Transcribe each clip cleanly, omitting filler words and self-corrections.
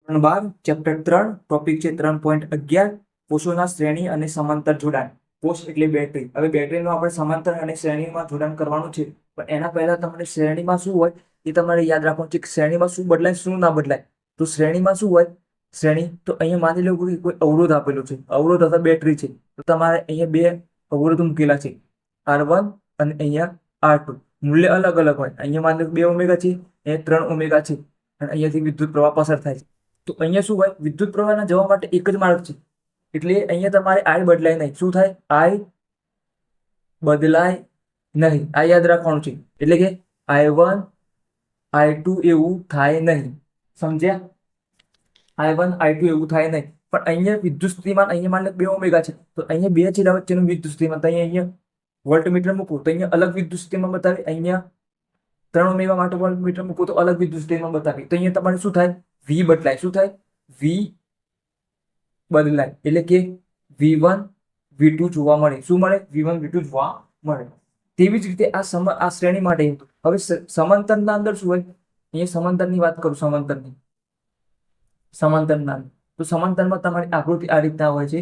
12 chapter 3 topic છે 3.11 કોષોના શ્રેણી અને સમાંતર જોડાણ. કોષ એટલે બેટરી. હવે બેટરીનું આપણે સમાંતર અને શ્રેણીમાં જોડાણ કરવાનું છે, પણ એના પહેલા તમારે શ્રેણીમાં શું હોય એ તમારે યાદ રાખવાનું છે કે શ્રેણીમાં શું બદલાય શું ના બદલાય. તો શ્રેણીમાં શું હોય, શ્રેણી તો અહીંયા માની લો કે કોઈ અવરોધ આપેલો છે, અવરોધ અથવા બેટરી છે, તો તમારે અહીંયા બે અવરોધ મૂકેલા છે, R1 અને અહીંયા R2. મૂલ્ય અલગ અલગ હોય. અહીંયા માની લો 2 ઓમેગા છે, અહીંયા 3 ઓમેગા છે, અને અહીંયાથી વિદ્યુત પ્રવાહ પસાર થાય છે. તો અહીંયા શું હોય, વિદ્યુત પ્રવાહના જવા માટે એક જ માર્ગ છે, એટલે અહીંયા તમારે I બદલાય નહીં. શું થાય? I બદલાય નહીં. આ યાદ રાખવાનું છે. એટલે કે I1 I2 એવું થાય નહીં. સમજ્યા? I1 I2 એવું થાય નહીં. પણ અહીંયા વિદ્યુત સ્થિતિમાન અહીંયા માની લો 2 ઓમેગા છે, તો અહીંયા બે છેડા વચ્ચેનું વિદ્યુત સ્થિતિમાન તો અહીંયા વોલ્ટમીટર મૂકવું તો અહીંયા અલગ વિદ્યુત સ્થિતિમાન બતાવે. અહીંયા 3 ઓમેગા માટે વોલ્ટમીટર મૂકવું તો અલગ વિદ્યુત સ્થિતિમાન બતાવે. તો અહીંયા તમારે શું થાય? V બદલાય. શું થાય? V બદલાય. એટલે કે V1 V2 જોવા મળે. શું મળે? V1 V2 જોવા મળે. તેવી જ રીતે આ શ્રેણી માટે હતું. હવે સમાંતરના અંદર શું હોય? અહીંયા સમાંતરની વાત કરું. સમાંતરના અંદર તો સમાંતરમાં તમારી આકૃતિ આ રીતના હોય છે.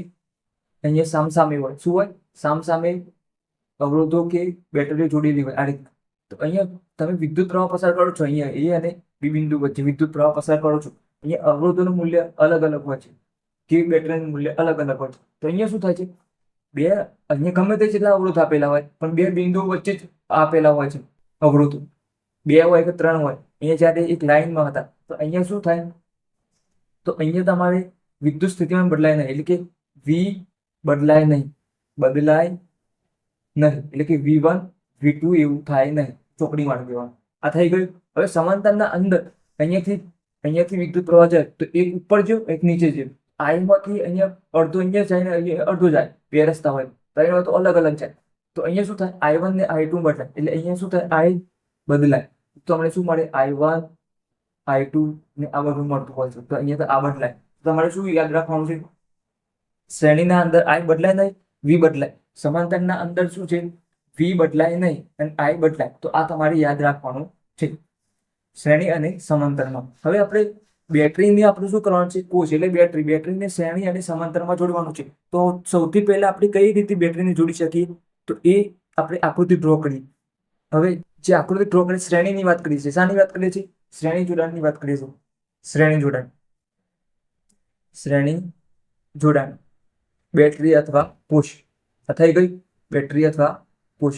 અહીંયા સામસામે હોય. શું હોય? સામસામે અવરોધો કે બેટરીઓ જોડેલી હોય આ રીતના. તો અહીંયા તમે વિદ્યુત પ્રવાહ પસાર કરો છો, અહીંયા A અને B બિંદુ વચ્ચે વિદ્યુત પ્રવાહ પસાર કરો છો. અહીંયા અવરોધોનું મૂલ્ય અલગ અલગ હોય છે, કે બેટરીનું મૂલ્ય અલગ અલગ હોય છે. તો અહીંયા શું થાય છે? અહીંયા ગમે તે જેટલા અવરોધ આપેલા હોય, પણ બે બિંદુઓ વચ્ચે જ આપેલા હોય છે અવરોધો. 2 હોય કે 3 હોય. અહીંયા જ્યારે એક લાઈનમાં હતા, તો અહીંયા શું થાય? તો અહીંયા તમારે વિદ્યુત સ્થિતિમાન બદલાય નહીં. એટલે કે V બદલાય નહીં. એટલે કે V1 V2 એવું થાય નહીં. ચોકડી મારી દેવાનું. આ થઈ ગયું. હવે સમાંતરના અંદર અહીંયાથી વિદ્યુત પ્રવાહ જાય તો એક ઉપર જો એક નીચે જાય. I માંથી અહીંયા અડધો અહીંયા જાય ને અહીંયા અડધો જાય. બે રસ્તા હોય તો અલગ અલગ જાય. તો અહીંયા શું થાય? I1 ને I2 બદલાય. એટલે અહીંયા શું થાય? I બદલાય. તો અમને શું મળે? I1 I2 ને આ બધું મળતું હોય છે. તો અહીંયા તો આ બદલાય. તમારે શું યાદ રાખવાનું છે? શ્રેણીના અંદર I બદલાય નહીં, V બદલાય. સમાંતરના અંદર શું છે? V બદલાય નહીં અને I બદલાય. તો આ તમારે યાદ રાખવાનું છે શ્રેણી અને સમાંતરમાં. હવે આપણે બેટરીને આપણે શું કરવાનું છે? કોષ એટલે બેટરીને શ્રેણી અને સમાંતરમાં જોડવાનું છે. તો સૌથી પહેલા આપણે કઈ રીતે બેટરીને જોડી શકીએ? તો એ આપણે આકૃતિ ડ્રો કરીએ. હવે જે આકૃતિ ડ્રો કરી શ્રેણીની વાત કરીએ છીએ. શાની વાત કરીએ છીએ? શ્રેણી જોડાણની વાત કરીએ છીએ. શ્રેણી જોડાણ બેટરી અથવા કોષ. થઈ ગઈ બેટરી અથવા કોષ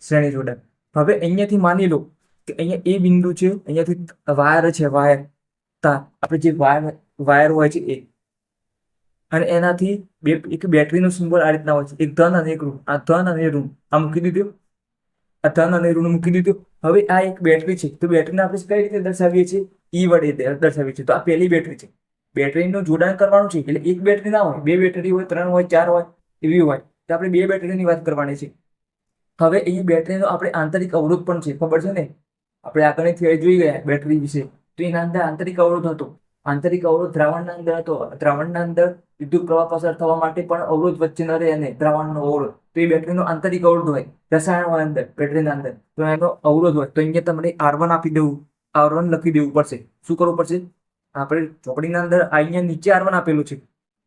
શ્રેણી જોડાણ. હવે અહીંયાથી માની લો કે અહીંયા એ બિંદુ છે, અહીંયાથી વાયર છે, તાર આપણે જે વાયર હોય છે એ, અને એનાથી એક બેટરીનો સિમ્બોલ આ રીતના હોય છે, એક ધન અને એક ઋણ. આ ધન અને ઋણ આ મૂકી દીધું. આ ધન અને ઋણ મૂકી દીધું. હવે આ એક બેટરી છે, તો બેટરીને આપણે કઈ રીતે દર્શાવીએ છીએ? E વડે દર્શાવીએ છીએ. તો આ પહેલી બેટરી છે. બેટરીનું જોડાણ કરવાનું છે, એટલે એક બેટરી ના હોય, 2 બેટરી હોય, 3 હોય, 4 હોય, એવી હોય. તો આપણે 2 બેટરીની વાત કરવાની છે. હવે અહીં બેટરીનો આપણે આંતરિક અવરોધ પણ છે, ખબર છે ને? આપણે આગળની થિયરી જોઈ ગયા બેટરી વિશે. તો એના અંદર આંતરિક અવરોધ હતો. આંતરિક અવરોધ દ્રાવણના અંદર હતો. દ્રાવણના અંદર વિદ્યુત પ્રવાહ પસાર થવા માટે પણ અવરોધ વચ્ચે ન રહે, અને દ્રાવણનો અવરોધ. તો એ બેટરીનો આંતરિક અવરોધ હોય. રસાયણ હોય અંદર બેટરીના અંદર, તો એનો અવરોધ હોય. તો અહીંયા તમારે R1 આપી દેવું, R1 લખી દેવું પડશે. શું કરવું પડશે? આપણે ચોકડીના અંદર અહીંયા નીચે R1 આપેલું છે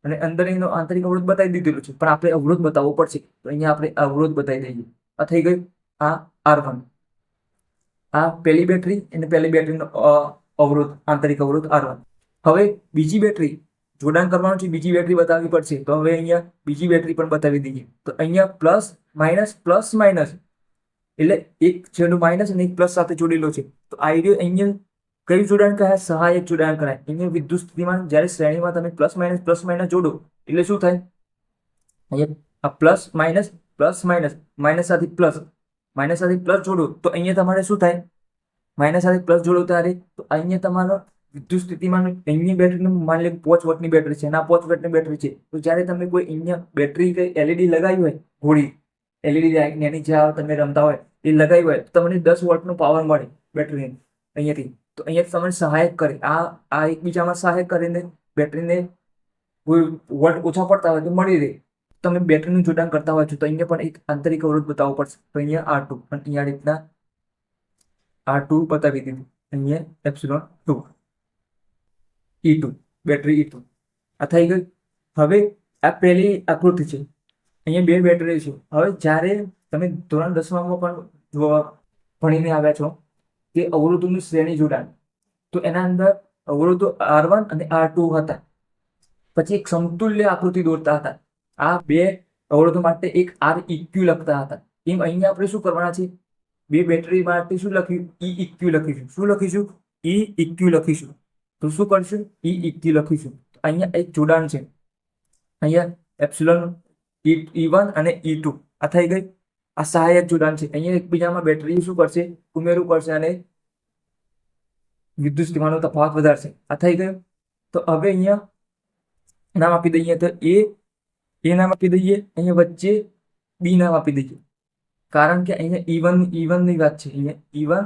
અને અંદર એનો આંતરિક અવરોધ બતાવી દીધેલું છે, પણ આપણે અવરોધ બતાવવો પડશે. તો અહીંયા આપણે અવરોધ બતાવી દઈએ. આ થઈ ગયું. આ R1, આ પહેલી બેટરી અને પહેલી બેટરીનો અવરોધ, આંતરિક અવરોધ R1. હવે બીજી બેટરી જોડાણ કરવાનું છે, બીજી બેટરી બતાવવી પડશે. તો હવે અહીંયા બીજી બેટરી પણ બતાવી દઈએ. તો અહીંયા પ્લસ માઇનસ એટલે એક છેડો માઇનસ અને એક પ્લસ સાથે જોડેલો છે. તો અહીંયા કયું જોડાણ કહેવાય? સહાયક જોડાણ કરાય. અહીંયા વિદ્યુત સ્થિતિમાન જ્યારે શ્રેણીમાં તમે પ્લસ માઇનસ જોડો એટલે શું થાય? અહીંયા આ પ્લસ માઇનસ સાથે પ્લસ જોડો તો અહીંયા તમારે શું થાય? માઇનસ સાથે પ્લસ જોડો ત્યારે તો અહીંયા તમારો વિદ્યુત સ્થિતિમાન અહીંની બેટરીનું માની લો 5 વોટની બેટરી છે, ના 5 વોટની બેટરી છે. તો જ્યારે તમે કોઈ અહીંયા બેટરી કે LED લગાવી હોય, ઘોડી LED એની જે તમે રમતા હોય એ લગાવી હોય, તો તમને 10 વોટનો પાવર મળે બેટરીને અહીંયાથી. તો અહીંયા તમને સહાયક કરે. આ એકબીજામાં સહાયક કરીને બેટરીને કોઈ વોલ્ટ ઓછા પડતા હોય તો મળી રહે. તમે બેટરીનું જોડાણ કરતા હોય છો તો અહીંયા પણ એક આંતરિક અવરોધ બતાવવો પડશે. તો અહીંયા R2 અને અહીંયા રીતના R2 બતાવી દીધું. અહીંયા ε2 E2 બેટરી E2 આ થઈ ગઈ. હવે આ પહેલી આકૃતિ છે, અહીંયા બે બેટરી છે. હવે જ્યારે તમે ધોરણ 10માં પણ ભણીને આવ્યા છો કે અવરોધોનું શ્રેણી જોડાણ, તો એના અંદર અવરોધો R1 અને R2 હતા. પછી એક સમતુલ્ય આકૃતિ દોરતા હતા. આ બે અવરોધો માટે એક Req લખતા હતા. એમ અહીંયા આપણે શું કરવાના છે, બે બેટરી માટે શું લખ્યું, Eq લખીશું. શું લખીશું? Eq લખીશું. તો શું કરશું? Eq લખીશું. અહીંયા એક જોડાણ છે, અહીંયા એપ્સિલોન E1 અને E2 આ થઈ ગઈ. આ સહાયક જોડાણ છે. અહીંયા એકબીજામાં બેટરી શું કરશે, ઉમેરું કરશે અને વિદ્યુત સ્થિતિમાનનો તફાવત વધારશે. આ થઈ ગયું. તો હવે અહીંયા નામ આપી દઈએ, તો એ નામ આપી દઈએ, અહીંયા વચ્ચે બી નામ આપી દઈએ, કારણ કે અહીંયા E1 ની વાત છે. અહીંયા E1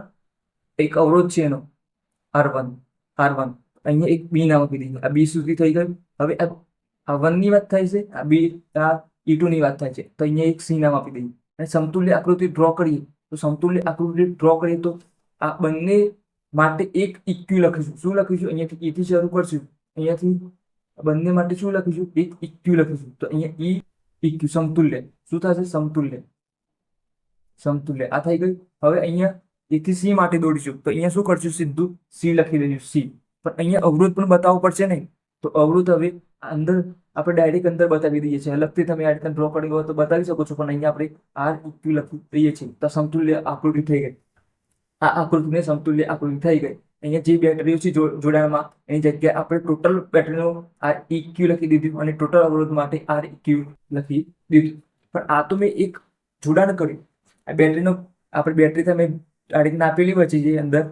એક અવરોધ છે એનો R1. અહીંયા એક બી નામ આપી દઈએ. આ બી સુધી થઈ ગયું. હવે આ 1 ની વાત થાય છે, આ બી આ E2 ની વાત થાય છે, તો અહીંયા એક સી નામ આપી દઈએ. અને સમતુલ્ય આકૃતિ ડ્રો કરીએ, તો સમતુલ્ય આકૃતિ ડ્રો કરીએ તો આ બંને માટે એક ઇક્યુ લખીશું. શું લખીશું? અહીંયાથી E થી શરૂ કરશું, અહીંયાથી બંને માટે શું લખીશું? એક ઇક્યુ લખીશું. તો અહીંયા ઇક્યુ સમતુલ્ય શું થશે? સમતુલ્ય આ થઈ ગયું. હવે અહીંયા A થી C માટે દોડીશું, તો અહીંયા શું કરશું? સીધું C લખી દઈશું. C પણ અહીંયા અવરોધ પણ બતાવવો પડશે ને, તો અવરોધ હવે અંદર આપણે ડાયરેક્ટ અંદર બતાવી દઈએ છીએ. અલગથી તમે આ રીતે ડ્રો કરી હોય તો બતાવી શકો છો, પણ અહીંયા આપણે Req લખી દઈએ છીએ. તો સમતુલ્ય આકૃતિ થઈ ગઈ. આ આકૃતિને સમતુલ્ય આકૃતિ થઈ ગઈ. અહીંયા જે બેટરીઓ છે જોડાણમાં, એની જગ્યાએ આપણે ટોટલ બેટરીનો Req લખી દીધું અને ટોટલ અવરોધ માટે Req લખી દીધું. પણ આ તો મેં એક જોડાણ કર્યું. આ બેટરીનો આપણે બેટરી તમે આ રીતના આપેલી હોય છે જે અંદર,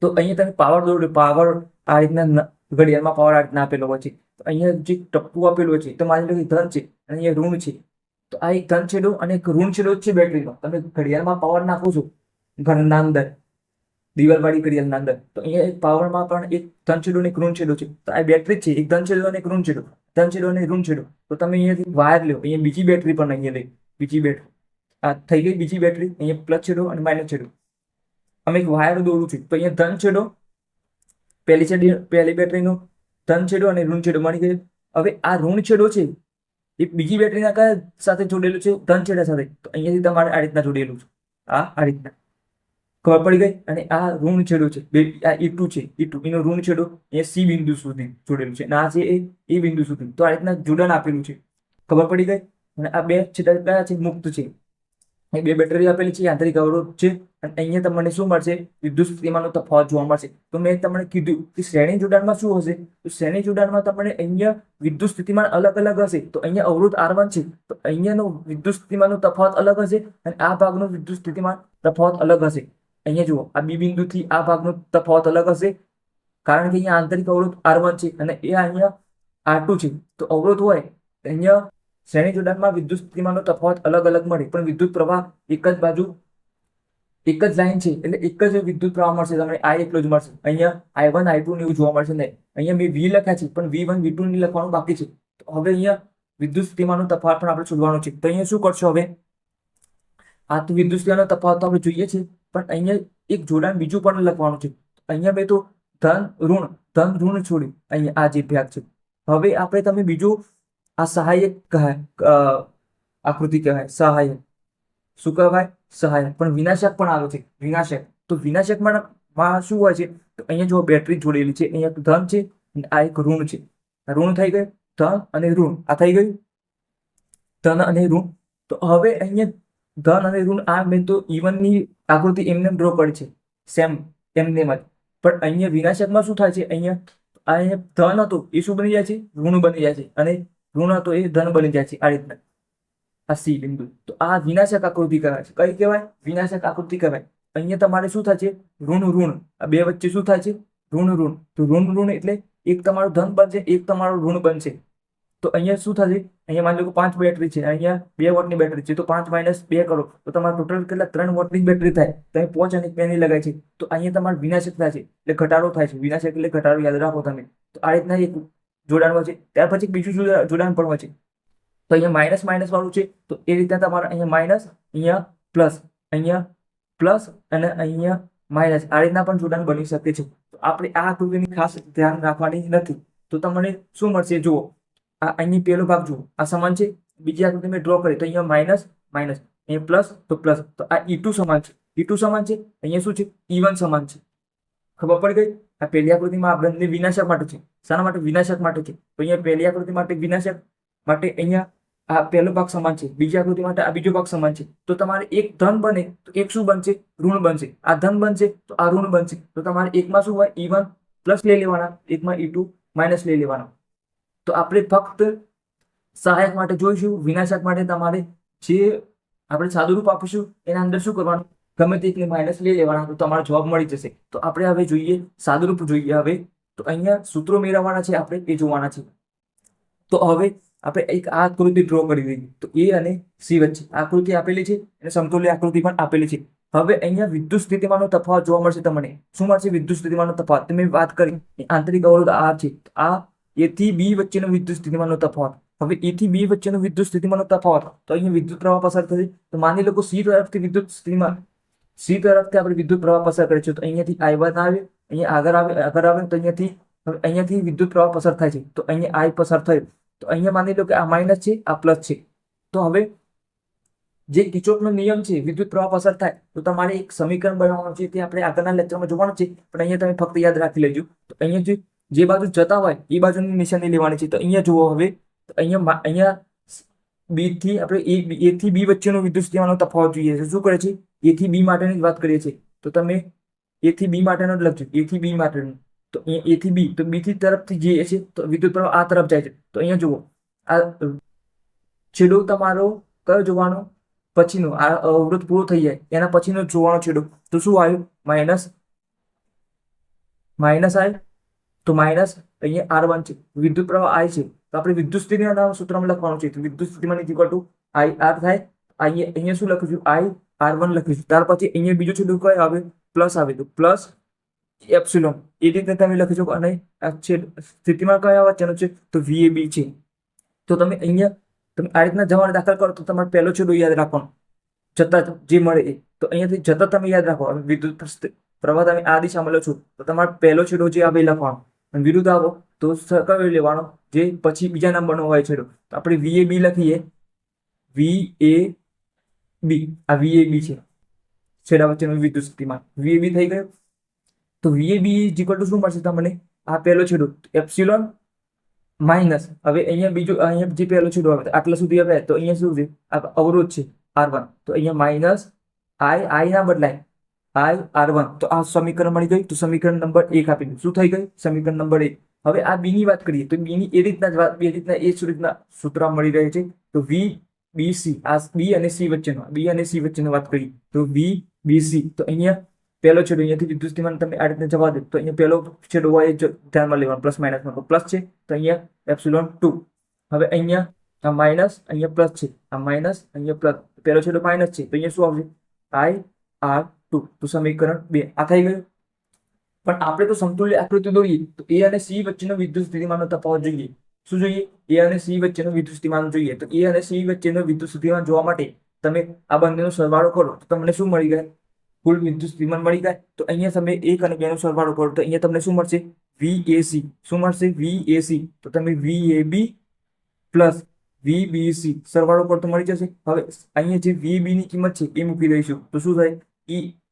તો અહીંયા તમે પાવર દોડો, પાવર આ રીતના ઘડિયાળમાં પાવર આ રીતના આપેલો હોય છે. તો અહીંયા જે ટપ્પુ આપેલું હોય છે, તો માની લો કે ધન છે અને અહીંયા ઋણ છે, તો આ એક ધન છેડો અને એક ઋણ છેડો જ છે બેટરીનો. તમે ઘડિયાળમાં પાવર નાખો છો ઘરના અંદર, દિવાલવાળી ઘડિયાળના અંદર, તો અહીંયા એક પાવરમાં પણ એક ધન છેડો અને એક ઋણ છેડો છે. તો આ બેટરી છે, એક ધન છેડો અને એક ઋણ છેડો, ધન છેડો અને ઋણ છેડો. તો તમે અહીંયાથી વાયર લો, અહીંયા બીજી બેટરી પણ અહીંયા લઈ, બીજી બેટરી આ થઈ ગઈ બીજી બેટરી. અહીંયા પ્લસ છેડો અને માઇનસ છેડો. અમે એક વાયર દોરું છું, તો અહીંયા ધન છેડો પહેલી બેટરીનો ધન છેડો અને ઋણ છેડો મળી ગયો. હવે આ ઋણ છેડો છે એ બીજી બેટરીના કયા સાથે જોડેલું છે? ધન છેડા સાથે. તો અહીંયાથી તમારે આ રીતના જોડેલું છે, આ રીતના ખબર પડી ગઈ. અને આ ઋણ છેડો છે, આ E2 છે, E2 એનો ઋણ છેડો એ C બિંદુ સુધી જોડેલું છે, અને આ છે એ બિંદુ સુધી. તો આ રીતના જોડાણ આપેલું છે, ખબર પડી ગઈ. અને આ બે છેડા કયા છે? મુક્ત છે. એ બે બેટરી આપેલી છે, યાંત્રિક અવરોધ છે, અને અહીંયા તમને શું મળશે? વિદ્યુત સ્થિતિમાનનો તફાવત જોવા મળશે. તો મેં તમને કીધું કે શ્રેણી જોડાણમાં શું હશે? તો શ્રેણી જોડાણમાં તમને અહીંયા વિદ્યુત સ્થિતિમાન અલગ અલગ હશે. તો અહીંયા અવરોધ R1 છે, તો અહીંયાનો વિદ્યુત સ્થિતિમાનનો તફાવત અલગ હશે, અને આ ભાગનો વિદ્યુત સ્થિતિમાન તફાવત અલગ હશે. અહીંયા જુઓ, આ બી બિંદુથી આ ભાગનો તફાવત અલગ હશે, કારણ કે અહીંયા આંતરિક અવરોધ R1 છે અને એ અહીંયા R2 છે. તો અવરોધ હોય અહીંયા શ્રેણી જોડાણમાં વિદ્યુત સ્થિતિમાનનો તફાવત અલગ અલગ મળે, પણ વિદ્યુત પ્રવાહ એક જ બાજુ, એક જ લાઈન છે, એટલે એક જ વિદ્યુત પ્રવાહ મળશે તમને. આ એકલો જ મળશે. અહીંયા I1 I2 ને એવું જોવા મળશે નહીં. અહીંયા મેં V લખ્યા છે, પણ V1 V2 ની લખવાનું બાકી છે. તો હવે અહીંયા વિદ્યુત સ્થિતિમાનનો તફાવત પણ આપણે શોધવાનો છે. તો અહીંયા શું કરશો? હવે આ તો વિદ્યુત સ્થિતિમાનનો તફાવત તો આપણે જોઈએ છે, પણ અહીંયા એક જોડાણ બીજું પણ લખવાનું છે. અહીંયા મેં તો ધન ઋણ છોડી અહીંયા આ જે ભાગ છે. હવે આપણે તમે બીજું આ સહાયક કહેવાય, આકૃતિ કહેવાય સહાયક. શું કહેવાય? સહાયક. પણ વિનાશક પણ આવે છે, વિનાશક. તો વિનાશકમાં શું હોય છે? તો અહીંયા જો બેટરી જોડેલી છે, અહીંયા ધન છે અને આ એક ઋણ છે. ઋણ થઈ ગયું, ધન અને ઋણ આ થઈ ગયું, ધન અને ઋણ. તો હવે અહીંયા ધન અને ઋણ આ મેં તો E1 ની આકૃતિ એમને ડ્રો કરી છે, સેમ એમને જ. પણ અહીંયા વિનાશકમાં શું થાય છે? અહીંયા ધન હતો એ શું બની જાય છે? ઋણ બની જાય છે, અને ઋણ હતો એ ધન બની જાય છે, આ રીતના આ C બિંદુ. તો આ વિનાશક આકૃતિ કહેવાય છે. કઈ કહેવાય? વિનાશક આકૃતિ કહેવાય. અહીંયા તમારે શું થાય છે? ઋણ. આ બે વચ્ચે શું થાય છે? ઋણ. તો ઋણ એટલે એક તમારું ધન બનશે, એક તમારું ઋણ બનશે. તો અહીંયા શું થશે? અહીંયા માની લો કે 5 બેટરી છે, અહીંયા 2 વોટની બેટરી છે, તો 5 - 2 કરો તો તમારે ટોટલ કેટલા? 3 વોટની બેટરી થાય. તમે 5 અને 2 ની લગાય છે, તો અહીંયા તમારે વિનાશક થાય છે, એટલે ઘટાડો થાય છે. વિનાશક એટલે ઘટાડો, યાદ રાખો તમે. તો આ રીતના એક જોડાણ હોય છે. ત્યાર પછી બીજું જોડાણ પણ હોય છે. તો અહીંયા માઇનસ વાળું છે, તો એ રીતના તમારે અહીંયા માઇનસ, અહીંયા પ્લસ અને અહીંયા માઇનસ, આ રીતના પણ જોડાણ બની શકે છે. તો આપણે આ આકૃતિની ખાસ ધ્યાન રાખવાની નથી. તો તમને શું મળશે? જુઓ, આ અહીંની પહેલો ભાગ જુઓ, આ સમાન છે. બીજી આકૃતિ મેં ડ્રો કરી તો અહીંયા માઇનસ માઇનસ, અહીંયા પ્લસ તો પ્લસ, તો આ E2 સમાન છે, E2 સમાન છે. અહીંયા શું છે? E1 સમાન છે. ખબર પડી ગઈ? આ પહેલી આકૃતિમાં આ બંને વિનાશક માટે છે. શાના માટે? વિનાશક માટે છે. તો અહીંયા પહેલી આકૃતિ માટે વિનાશક માટે અહીંયા આ પહેલો ભાગ સમાન છે, બીજી આકૃતિ માટે આ બીજો ભાગ સમાન છે. તો તમારે એક ધન બને તો એક શું બનશે? ઋણ બનશે. આ ધન બનશે તો આ ઋણ બનશે. તો તમારે એકમાં શું હોય? E1 પ્લસ લઈ લેવાના, એકમાં E2 માઇનસ લઈ લેવાના. તો આપણે ફક્ત સહાયક માટે જોઈશું. વિનાશક માટે તમારે જે આપણે સાદુરૂપ આપીશું એના અંદર શું કરવાનું? ગમે તે એકને માઇનસ લઈ લેવાના, તો તમારો જવાબ મળી જશે. તો આપણે હવે જોઈએ સાદુરૂપ જોઈએ. હવે તો અહીંયા સૂત્રો મેળવવાના છે, આપણે એ જોવાના છે. તો હવે આપણે એક આ આકૃતિ ડ્રો કરી દઈએ. તો એ અને સી વચ્ચે આકૃતિ આપેલી છે અને સમતુલ્ય આકૃતિ પણ આપેલી છે. હવે અહીંયા વિદ્યુત સ્થિતિમાનનો તફાવત જોવા મળશે તમને. શું મળશે? વિદ્યુત સ્થિતિમાનનો તફાવત. તમે વાત કરી આંતરિક અવરોધ આ છે, આ એ થી બી વચ્ચેનો વિદ્યુત સ્થિતિમાનનો તફાવત. હવે એ થી બી વચ્ચેનો વિદ્યુત સ્થિતિમાનનો તફાવત, તો અહીંયા વિદ્યુત પ્રવાહ પસાર થશે. તો માની લો કે સી તરફથી વિદ્યુત સ્થિતિમાન, સી તરફથી આપણે વિદ્યુત પ્રવાહ પસાર કરીએ છીએ. તો અહીંયાથી I1 આવે, અહીંયા આગળ આવે તો અહીંયાથી વિદ્યુત પ્રવાહ પસાર થાય છે. તો અહીંયા I પસાર થયો. તો અહીંયા માની લો કે આ માઇનસ છે, આ પ્લસ છે. તો હવે જે કિર્ચોફનો નિયમ છે, વિદ્યુત પ્રવાહ પસાર થાય તો તમારે એક સમીકરણ બનાવવાનું છે. તે આપણે આગળના લેક્ચરમાં જોવાનું છે, પણ અહીંયા તમે ફક્ત યાદ રાખી લેજો. તો અહીંયા જે બાજુ જતા હોય એ બાજુની નિશાની લેવાની છે. તો અહીંયા જુઓ, હવે તો અહીંયા બી થી આપણે એ થી બી વચ્ચેનો વિદ્યુત સ્થિતિમાનનો તફાવત જોઈએ છે. શું કરે છે? એ થી બી માટેની જ વાત કરીએ છીએ. તો તમે એ થી બી માટેનો જ લખજો, એ થી બી માટેનું. તો અહીંયા એ થી બી, તો બી થી તરફથી જે છે તો વિદ્યુત પ્રવાહ આ તરફ જાય છે. તો અહીંયા જુઓ, આ છેડો તમારો કયો જોવાનો? પછીનો. આ અવરોધ પૂરો થઈ જાય એના પછીનો જોવાનો છેડો. તો શું આવ્યું? માઇનસ માઇનસ આવ્યું. તો માઇનસ અહીંયા R1 છે, વિદ્યુત પ્રવાહ I છે. તો આપણે વિદ્યુત સ્થિતિમાનના સૂત્રમાં લખવાનું છે. તો વિદ્યુત સ્થિતિમાન ઇક્વલ ટુ IR થાય. અહીંયા શું લખીશું? IR1 લખીશું. ત્યાર પછી અહીંયા બીજો છેડો કયો આવે? પ્લસ આવે. તો પ્લસ એપ્સિલોન. એ રીતે તમે લખીશું. અને આ સ્થિતિમાન કયા વચ્ચેનો છે? તો VAB છે. તો તમે અહીંયા તમે આ રીતના જવાબ દાખલ કરો તો તમારે પહેલો છેડો યાદ રાખવાનો, જતા જે મળે એ. તો અહીંયાથી જતા તમે યાદ રાખો. વિદ્યુત પ્રવાહ તમે આ દિશામાં લો છો તો તમારે પહેલો છેડો જે આવે લખવાનો, અને વિરુદ્ધ આવો તો કયો લેવાનો? જે પછી બીજા નંબરનો હોય છેડો. તો આપણે VAB લખીએ. VAB, આ VAB છે, છેડા વચ્ચેનું વિદ્યુત સ્થિતિમાન. VAB થઈ ગયું. તો VAB ઇક્વલ ટુ શું મળશે તમને? આ પહેલો છેડો એપ્સિલોન માઇનસ. હવે અહીંયા જે પહેલો છેડો આવે આટલા સુધી આવે તો અહીંયા શું છે? આ અવરોધ છે R1. તો અહીંયા માઇનસ I ના બદલાય IR1. તો આ સમીકરણ મળી ગયું. તો સમીકરણ નંબર 1 આપી દઉં. શું થઈ ગયું? સમીકરણ નંબર 1. હવે આ બી ની વાત કરીએ તો બી ની એ રીતના જ વાત, બે રીતના સૂત્ર મળી રહે છે. તો VBC, આ બી અને સી વચ્ચેનો વાત કરીએ તો VBC. તો અહીંયા પહેલો છેડો અહીંયાથી વિદ્યુત સ્થિતિમાન તમે આ રીતે જવા દે તો અહીંયા પહેલો છેડો હોય એ ધ્યાનમાં લેવાનો, પ્લસ માઇનસમાં. તો પ્લસ છે તો અહીંયા એપ્સિલોન 2. હવે અહીંયા આ માઇનસ, અહીંયા પ્લસ છે, આ માઇનસ, અહીંયા પ્લસ, પહેલો છેડો માઇનસ છે તો અહીંયા શું આવશે? IR2. તો સમીકરણ 2 આ થઈ ગયું. પણ આપણે તો સમતુલ્ય આકૃતિ દોરીએ તો એ અને સી વચ્ચેનો વિદ્યુત સ્થિતિમાનનો તફાવત જોઈએ. શું જોઈએ? એ અને સી વચ્ચેનો વિદ્યુત સ્થિતિમાન જોઈએ. તો એ અને સી વચ્ચેનો વિદ્યુત સ્થિતિમાન જોવા માટે તમે આ બંનેનો સરવાળો કરો તો તમને શું મળી જાય? કુલ વિદ્યુત સ્થિતિમાન મળી જાય. તો અહીંયા તમે 1 અને 2 નો સરવાળો કરો તો અહીંયા તમને શું મળશે? VAC. શું મળશે? VAC. તો તમે VAB પ્લસ VBC સરવાળો કરો તો મળી જશે. હવે અહીંયા જે VB ની કિંમત છે એ મૂકી દઈશું તો શું થાય?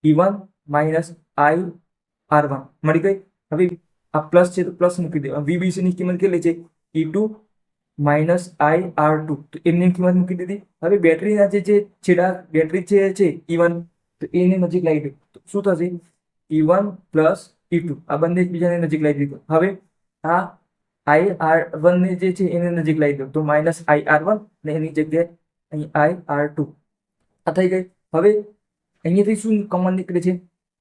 E1 માઇનસ IR1 મળી ગઈ. હવે આ પ્લસ છે તો પ્લસ મૂકી દે. VBC ની કિંમત કેટલી છે? E2 minus IR2. તો એમની કિંમત મૂકી દીધી. હવે બેટરીના જે છેડા બેટરી છે E1, તો એની નજીક લાવી દો તો શું થશે? E1 પ્લસ E2 આ બંને એકબીજાને નજીક લાવી દીધો. હવે આ IR1 ને જે છે એને નજીક લાવી દો તો માઇનસ IR1 ને એની જગ્યાએ અહીં IR2 આ થઈ ગઈ. હવે અહીંયાથી શું કોમન નીકળે છે?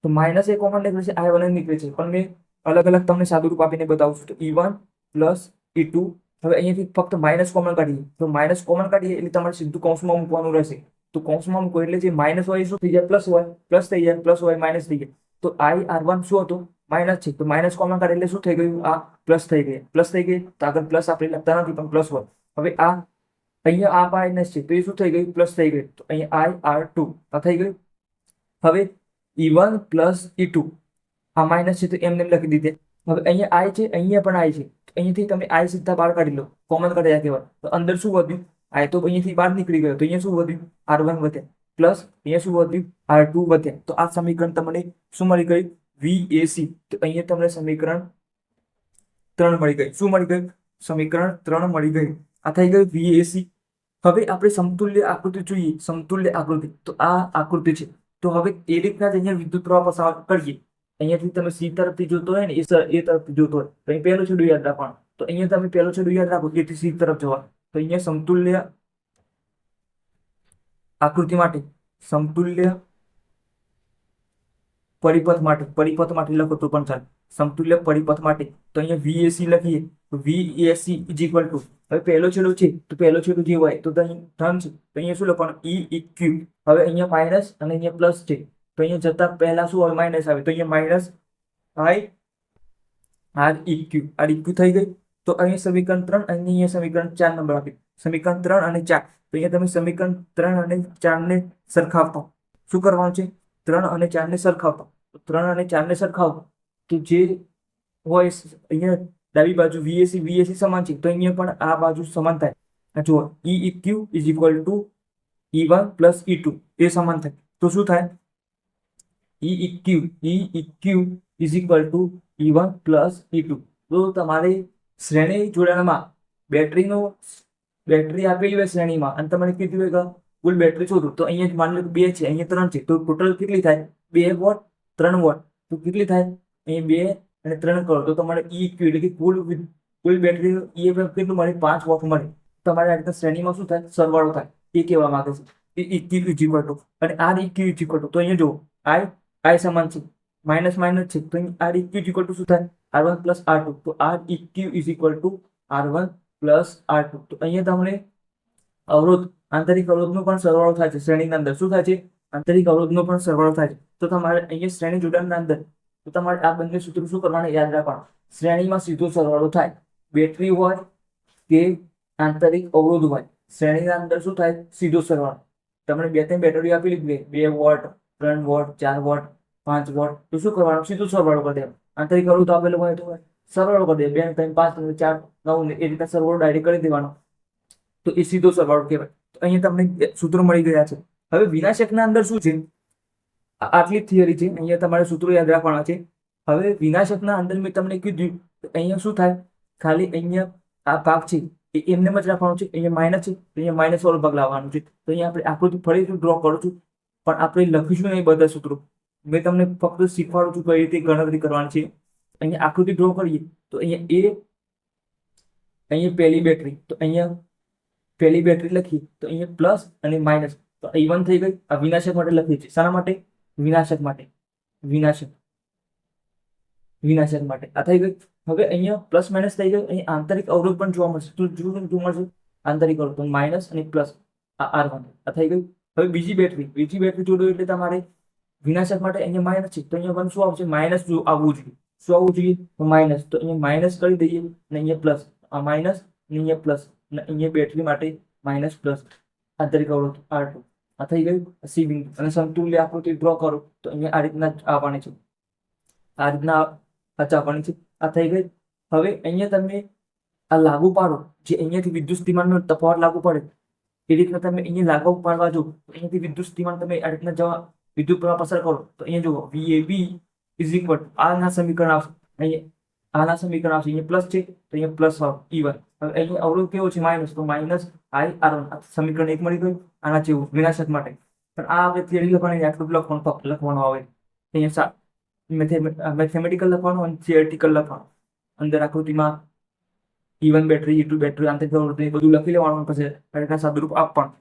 તો માઇનસ એ કોમન નીકળે છે, I1 નીકળે છે, પણ મેં અલગ અલગ તમને સાદુરૂપ આપીને બતાવું છું. તો E1 પ્લસ E2. હવે અહીંયાથી ફક્ત માઇનસ કોમન કાઢીએ તો માઇનસ કોમન કાઢીએ એટલે તમારે સીધું કૌંસમાં મૂકવાનું રહેશે. તો કૌંસમાં મૂકો એટલે જે માઇનસ હોય શું થઈ જાય? પ્લસ હોય, પ્લસ થઈ જાય, પ્લસ હોય માઇનસ થઈ જાય. તો IR1 શું હતું? માઇનસ છે. તો માઇનસ કોમન કાઢે એટલે શું થઈ ગયું? આ પ્લસ થઈ ગઈ. પ્લસ થઈ ગઈ તો આગળ પ્લસ આપણે લખતા નથી પણ પ્લસ હોય. હવે આ અહીંયા આ માઇનસ છે તો એ શું થઈ ગયું? પ્લસ થઈ ગયું. તો અહીંયા IR2 આ થઈ ગયું. હવે E1 પ્લસ E2 આ માઇનસ છે તો એમને લખી દીધે. હવે અહીંયા આઈ છે, અહીંયા પણ આઈ છે, અહીંયાથી તમે આઈ સીધા બહાર કાઢી લો, કોમન કાઢ્યા કહેવાય, તો અંદર શું વધ્યું? આઈ તો અહીંયાથી બહાર નીકળી ગયો, તો અહીંયા શું વધ્યું? R1 વધ્યા, પ્લસ અહીંયા શું વધ્યું? R2 વધ્યા. તો આ સમીકરણ તમને શું મળી ગયું? VAC. તો અહીંયા તમને સમીકરણ 3 મળી ગયું. શું મળી ગયું? સમીકરણ 3 મળી ગયું. આ થઈ ગયું VAC. હવે આપણે સમતુલ્ય આકૃતિ જોઈએ. સમતુલ્ય આકૃતિ, તો આ આકૃતિ છે. તો હવે એ રીતના જ અહીંયા વિદ્યુત પ્રવાહ પસાર કરીએ. અહીંયાથી તમે C તરફથી જોતો હોય ને એ તરફથી જોતો હોય તો અહીં પહેલું છેડું યાદ રાખવાનું. તો અહીંયા તમે પહેલું છેડું યાદ રાખો જેથી C તરફ જવા. તો અહીંયા સમતુલ્ય આકૃતિ માટે, સમતુલ્ય પરિપથ માટે લખો તો પણ ચાલે. સમતુલ્ય પરિપથ માટે તો અહીંયા VAC લખીએ. તો VAC ઇઝ ઇક્વલ ટુ, હવે પહેલો છેડો છે તો પહેલો છેડો જે હોય તો ધન છે, તો અહીંયા શું લખવાનું? EQ. હવે અહીંયા માઇનસ અને અહીંયા પ્લસ છે, તો અહીંયા જતા પહેલા શું હોય? માઇનસ આવે, તો અહીંયા માઇનસ REQ. REQ થઈ ગઈ. તો અહીંયા સમીકરણ 3 અને અહીંયા સમીકરણ 4 નંબર આપી. સમીકરણ 3 અને 4, તો અહીંયા તમે સમીકરણ 3 અને 4 ને સરખાવતા. શું કરવાનું છે? 3 અને 4 ને સરખાવતા. 3 અને 4 ને સરખાવો તો જે હોય અહીંયા ડાબી બાજુ VAC સમાન છે, તો અહીંયા પણ આ બાજુ સમાન થાય. જુઓ, EQ is equal two E1 plus E2, એ સમાન થાય. તો શું થાય? EQ is equal two E1 plus E2. તો તમારે શ્રેણી જોડાણમાં બેટરી આપેલી હોય શ્રેણીમાં અને તમારે કીધું હોય કે કુલ બેટરી શોધો, તો અહીંયા માની લો કે 2 છે, અહીંયા 3 છે, તો ટોટલ કેટલી થાય? 2 વોટ 3 વોટ, તો કેટલી થાય? અહીંયા 2 અને 3 કરો તો તમારે EQ એટલે કે કુલ બેટરી EMF કેટલું મળે? 5 વોટ મળે. તમારે આ રીતના શ્રેણીમાં શું થાય? સરવાળો થાય. એ કહેવા માંગે છે. EQ ઇઝ ઇક્વલ ટુ અને REQ ઇઝ ઇક્વલ ટુ, તો અહીંયા જુઓ I સમાન છે, માઇનસ માઇનસ છે, તો અહીંયા REQ ઇઝ ઇક્વલ ટુ શું થાય? R1 plus R2. તો REQ is equal two R1 plus R2. તો અહીંયા તમને અવરોધ, આંતરિક અવરોધનો પણ સરવાળો થાય છે. શ્રેણીના અંદર શું થાય છે? આંતરિક અવરોધનો પણ સરવાળો થાય છે. તો તમારે અહીંયા શ્રેણી જોડાણના અંદર તો તમારે આ બંને સૂત્રો શું કરવાના? યાદ રાખવાનું. શ્રેણીમાં સીધો સરવાળો થાય. બેટરી હોય કે આંતરિક અવરોધ હોય, શ્રેણીના અંદર શું થાય? સીધો સરવાળો. તમને 2-3 બેટરી આપી લીધી, 2 વોટ 3 વોટ 4 વોટ 5 વોટ, તો શું કરવાનું? સીધો સરવાળો કરી દેવાનો. આંતરિક અવરોધ આપેલો હોય તો સરવાળો કરી દે, 2 3 5 4 9 એ રીતે સરવાળો ડાયરેક્ટ કરી દેવાનો. તો એ સીધો સરવાળો કહેવાય. તો અહીંયા તમને સૂત્રો મળી ગયા છે. હવે વિનાશકના અંદર શું છે? આટલી થિયરી છે. અહીંયા તમારે સૂત્રો યાદ રાખવાના છે. હવે વિનાશકના અંદર મેં તમને કીધું અહીંયા શું થાય? ખાલી અહીંયા આ ભાગ છે એ એમને જ રાખવાનો છે. અહીંયા માઇનસ છે, તો અહીંયા માઇનસ વાળો ભાગ લાવવાનો છે. તો અહીંયા આપણે આકૃતિ ફરીથી ડ્રો કરું છું, પણ આપણે લખીશું નહીં બધા સૂત્રો. મેં તમને ફક્ત શીખવાડું છું કઈ રીતે ગણતરી કરવાની છે. અહીંયા આકૃતિ ડ્રો કરીએ તો અહીંયા પહેલી બેટરી, તો અહીંયા પહેલી બેટરી લખીએ તો અહીંયા પ્લસ અને માઇનસ, તો E1 થઈ ગઈ. આ વિનાશક માટે લખીએ છીએ. શાના માટે? વિનાશક માટે. વિનાશક માટે આ થઈ ગઈ. હવે અહીંયા પ્લસ માઇનસ થઈ ગયું. અહીંયા આંતરિક અવરોધ પણ જોવા મળશે. તો જોવા મળશે આંતરિક અવરોધ, તો માઇનસ અને પ્લસ આ R1 આ થઈ ગયું. હવે બીજી બેટરી જોડો એટલે તમારે વિનાશક માટે અહીંયા માઇનસ છે, તો અહીંયા 1 શું આવશે? માઇનસ આવવું જોઈએ. શું આવવું જોઈએ? તો માઇનસ. તો અહીંયા માઇનસ કરી દઈએ અને અહીંયા પ્લસ, આ માઇનસ અને અહીંયા પ્લસ, અને અહીંયા બેટરી માટે માઇનસ પ્લસ આંતરિક અવરોધ R2 આ થઈ ગયું. C બિંદુ અને સમતુલ્ય આકૃતિ ડ્રો કરો તો અહીંયા આ રીતના આવવાની છે. આ રીતના આવવાની છે. આ થઈ ગઈ. હવે અહીંયા તમે આ લાગુ પાડો, જે અહીંયાથી વિદ્યુત સ્થિતિમાનનો તફાવત લાગુ પડે એ રીતના તમે અહીંયા લાગુ પાડવા જો, અહીંયાથી વિદ્યુત સ્થિતિમાન તમે આ રીતના જવા વિદ્યુત પ્રવાહ પસાર કરો તો અહીંયા જુઓ VAB ઇઝ ઇક્વલ ટુ આના સમીકરણ આવશે. અહીંયા આના સમીકરણ આવશે. અહીંયા પ્લસ છે તો અહીંયા પ્લસ E1. હવે અહીંયા અવરોધ કેવો છે? માઇનસ, તો માઇનસ IR1. સમીકરણ 1 મળી ગયું. આના જેવું વિનાશક માટે. પણ આ આપણે થિયરી લખવાની, આટલું લખવાનું આવે. અહીંયા મેથેમેટિકલ લખવાનું અને થિયરેટિકલ લખવાનું. અંદર આકૃતિમાં E1 બેટરી, E2 બેટરી, આંતરિક અવરોધ એ બધું લખી લેવાનું, પછી સાદુરૂપ આપવાનું.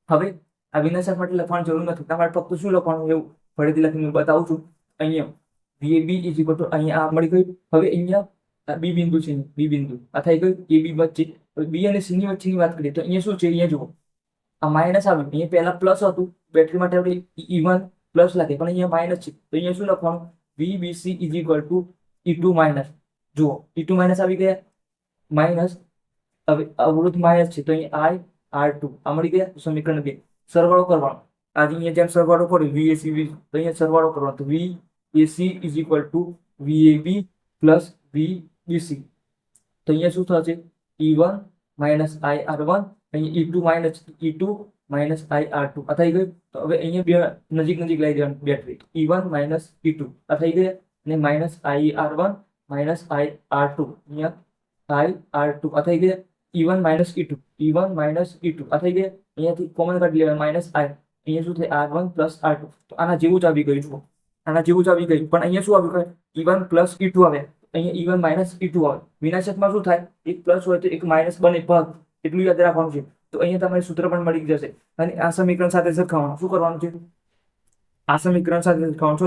હવે આ વિનાશક માટે લખવાની જરૂર નથી. તમારે ફક્ત શું લખવાનું એવું ફરીથી લખીને બતાવું છું. અહીંયા VAB ઇઝ ઇક્વલ ટુ અહીંયા આ મળી ગયું. હવે અહીંયા B બિંદુ છે, B બિંદુ આ થઈ ગયું. AB વચ્ચે B અને C ની વચ્ચેની વાત કરીએ તો અહીંયા શું છે? અહીંયા જુઓ આ માઇનસ આવે. અહીંયા પહેલા પ્લસ હતું, બેટરી માટે આપણે E1 પ્લસ લખીએ, પણ અહીંયા માઇનસ છે, તો અહીંયા શું લખવાનું? VBC is equal two E2 minus. જુઓ E2 માઇનસ આવી ગયા, માઇનસ. હવે અવરોધ માઇનસ છે, તો અહીંયા IR2 આ મળી ગયા. સમીકરણ 2 સરવાળો કરવાનો. આજે અહીંયા જેમ સરવાળો કર્યો VAC, તો અહીંયા સરવાળો કરવાનો. તો VAC is equal two VAB plus VBC. તો અહીંયા શું થશે E1 માઇનસ IR1, અહીંયા E2 minus E2 minus IR2 આ થઈ ગયું. તો હવે અહીંયા બે નજીક નજીક લઈ દેવાનું બેટરી, E1 માઇનસ E2 આ થઈ ગયા, અને માઇનસ IR1 માઇનસ IR2, અહીંયા IR2 આ થઈ ગયા. E1 minus E2, E1 minus E2 આ થઈ ગયા. અહીંયાથી કોમન કાઢી લેવાનું માઇનસ I, અહીંયા શું થાય R1 પ્લસ R2. તો આના જેવું જ આવી ગયું જુઓ, આના જેવું જ આવી ગયું, પણ અહીંયા શું આવ્યું E1 પ્લસ E2 આવે, અહીંયા E1 માઇનસ E2 આવે. વિનાશકમાં શું થાય, એક પ્લસ હોય તો એક માઇનસ બને, ભાગ એટલું યાદ રાખવાનું છે. તો અહીંયા તમારે સૂત્ર પણ મળી જશે, અને આ સમીકરણ સાથે સરખાવવાનું. શું કરવાનું છે, આ સમીકરણ સાથે સરખાવવાનું છો,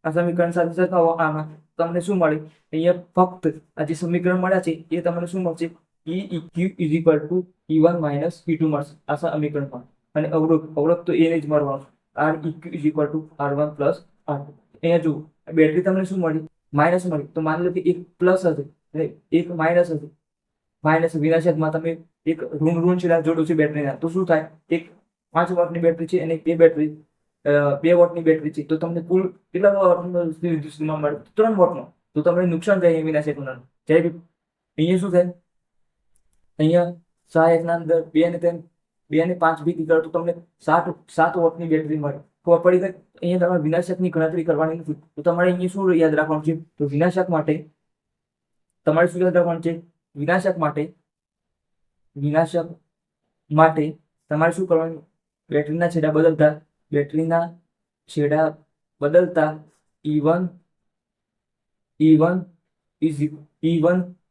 આ સમીકરણ સાથે સરખાવો આમાં, તમને શું મળે, અહીંયા ફક્ત આ જે સમીકરણ મળ્યા છે એ તમને શું મળશે, EQ is equal two E1 minus E2 મળશે આ સમીકરણમાં. અને અવરોધ તો એને જ મળવાનો, REQ is equal two R1 plus R2. અહીંયા જુઓ બેટરી તમને શું મળી, માઇનસ મળી. તો માની લો કે એક પ્લસ હશે અને એક માઇનસ હશે, માઇનસ વિનાશકમાં તમે એક ઋણ છેડા જોડો છે બેટરીના, તો શું થાય, એક 5 વોટની બેટરી છે અને બે બેટરી 2 વોટની બેટરી છે, તો તમને કુલ કેટલા વોટનો મળે, 3 વોટનો. તો તમને નુકસાન થાય વિનાશકમાં. જ્યારે અહીંયા શું થાય, અહીંયા સહાયકના અંદર 2 અને 3 2 અને 5 ભેગી કરો તો તમને 7 વોટની બેટરી મળે. ખબર પડી ગઈ. અહીંયા તમારે વિનાશકની ગણતરી કરવાની નથી. તો તમારે અહીંયા શું યાદ રાખવાનું છે, તો વિનાશક માટે તમારે શું યાદ રાખવાનું છે, વિનાશક માટે તમારે શું કરવાનું, બેટરીના છેડા બદલતા E1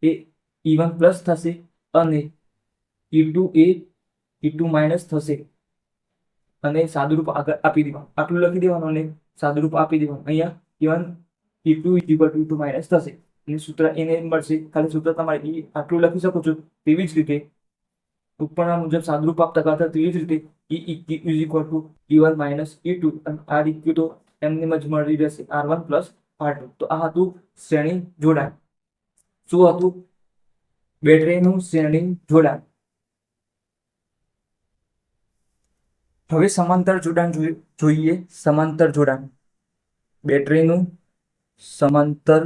એ E1 પ્લસ થશે અને E2 એ E2 માઇનસ થશે, અને સાદુરૂપ આગળ આપી દેવાનું, આટલું લખી દેવાનું અને સાદુરૂપ આપી દેવાનું. અહીંયા E2 equal to E2 minus થશે અને સૂત્ર એને મળશે. ખાલી સૂત્ર તમારે આટલું લખી શકો છો. તેવી જ રીતે ઉપરના મુજબ સાદુરૂપ આપતા કરતા તેવી જ રીતે EQ is equal two E1 minus E2, અને REQ તો એમની જ મળી રહેશે R1 પ્લસ R2. તો આ હતું શ્રેણી જોડાણ. શું હતું, બેટરીનું શ્રેણી જોડાણ. હવે સમાંતર જોડાણ જોઈએ. સમાંતર જોડાણ, બેટરીનું સમાંતર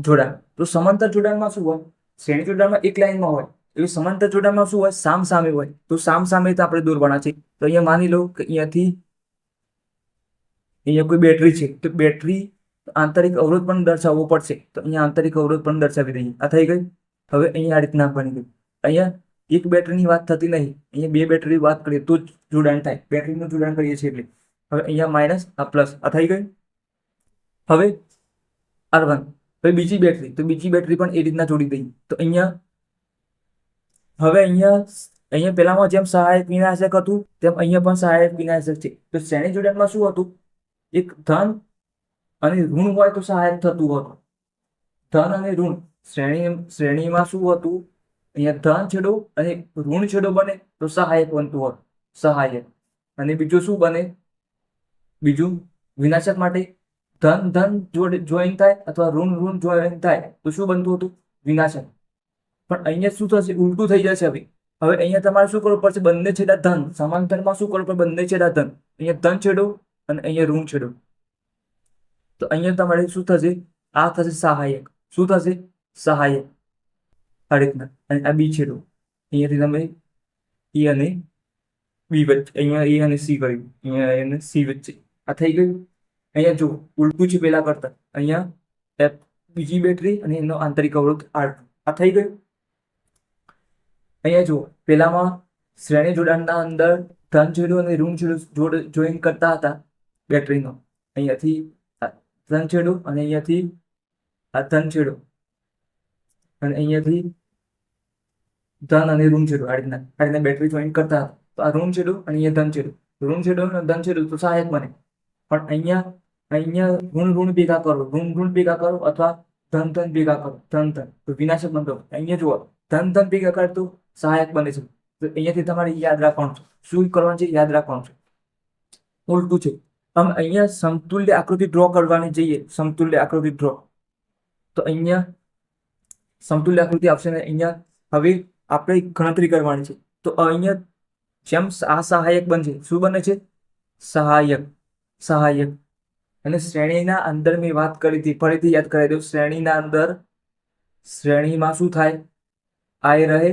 જોડાણ. તો સમાંતર જોડાણમાં શું હોય, શ્રેણી જોડાણમાં એક લાઈનમાં હોય, એવી સમાંતર જોડાણમાં શું હોય, સામ સામે હોય. તો સામ સામે તો આપણે દોરવાના છે. તો અહીંયા માની લો કે અહીંયા કોઈ બેટરી છે, તો બેટરી આંતરિક અવરોધ પણ દર્શાવવો પડશે. તો અહીંયા આંતરિક અવરોધ પણ દર્શાવી દઈએ. આ થઈ ગઈ. હવે અહીંયા આ રીતના બની ગયું. અહીંયા એક બેટરીની વાત થતી નહીં, અહીંયા બે બેટરી વાત કરીએ તો જ જોડાણ થાય, બેટરીનું જોડાણ કરીએ છીએ એટલે. હવે અહીંયા માઇનસ આ પ્લસ આ થઈ ગઈ. હવે R1, હવે બીજી બેટરી, તો બીજી બેટરી પણ એ રીતના જોડી દઈએ. તો અહીંયા પહેલામાં જેમ સહાયક વિનાશક હતું તેમ અહીંયા પણ સહાયક વિનાશક છે. તો શ્રેણી જોડાણમાં શું હતું, એક ધન અને ઋણ હોય તો સહાયક થતું હતું. ધન અને ઋણ શ્રેણીમાં શું હતું, અહીંયા ધન છેડો અને ઋણ છેડો બને તો સહાયક બનતું હોત, સહાયક. અને બીજું શું બને, બીજું વિનાશક માટે ધન જોઈન થાય અથવા ઋણ જોઈન થાય તો શું બનતું હતું, વિનાશક. પણ અહીંયા શું થશે, ઉલટું થઈ જશે. હવે અહીંયા તમારે શું કરવું પડશે, બંને છેડા ધન, સમાંતરમાં શું કરવું પડે, બંને છેડા ધન, અહીંયા ધન છેડો અને અહીંયા ઋણ છેડો. તો અહીંયા તમારે શું થશે, આ થશે સહાયક. શું થશે, સહાયક આ રીતના. અને આ બી છેડો, અહીંયાથી તમે E અને B વચ્ચે, અહીંયા A અને C કર્યું, અહીંયા A અને C વચ્ચે આ થઈ ગયું. અહીંયા જો ઉલટું છે પેલા કરતા, અહીંયા બીજી બેટરી અને એનો આંતરિક અવરોધ R2 આ થઈ ગયું. અહીંયા જો પેલામાં શ્રેણી જોડાણના અંદર ધન છેડો અને ઋણ છેડો જોઈન કરતા હતા બેટરીનો, અહીંયાથી ધન છેડો અને અહીંયાથી આ ધન છેડો અને અહીંયાથી ધન અને ઋણ છેડો, આ રીતના બેટરી જોઈન કરતા હતા. તો આ ઋણ છેડો અને અહીંયા ધન છેડો, ઋણ છેડો અને ધન છેડો તો સહાયક બને. પણ અહીંયા ઋણ ભેગા કરો, ઋણ ભેગા કરો અથવા ધન ભેગા કરો, ધન તો વિનાશક બનતો. અહીંયા જુઓ ધન ભેગા કરે તો સહાયક બને છે. તો અહીંયાથી તમારે યાદ રાખવાનું છે, શું કરવાનું છે, યાદ રાખવાનું છે. ઉલટું છે. આમ અહીંયા સમતુલ્ય આકૃતિ ડ્રો કરવાની જઈએ, સમતુલ્ય આકૃતિ ડ્રો. તો અહીંયા સમતુલ્ય આકૃતિ આવશે ને અહીંયા હવે આપણે ગણતરી કરવાની છે. તો અહીંયા જેમ આ સહાયક બનશે, શું બને છે, સહાયક. અને શ્રેણીના અંદર મેં વાત કરી હતી, ફરીથી યાદ કરાવી દઉં, શ્રેણીના અંદર શ્રેણીમાં શું થાય, આઈ રહે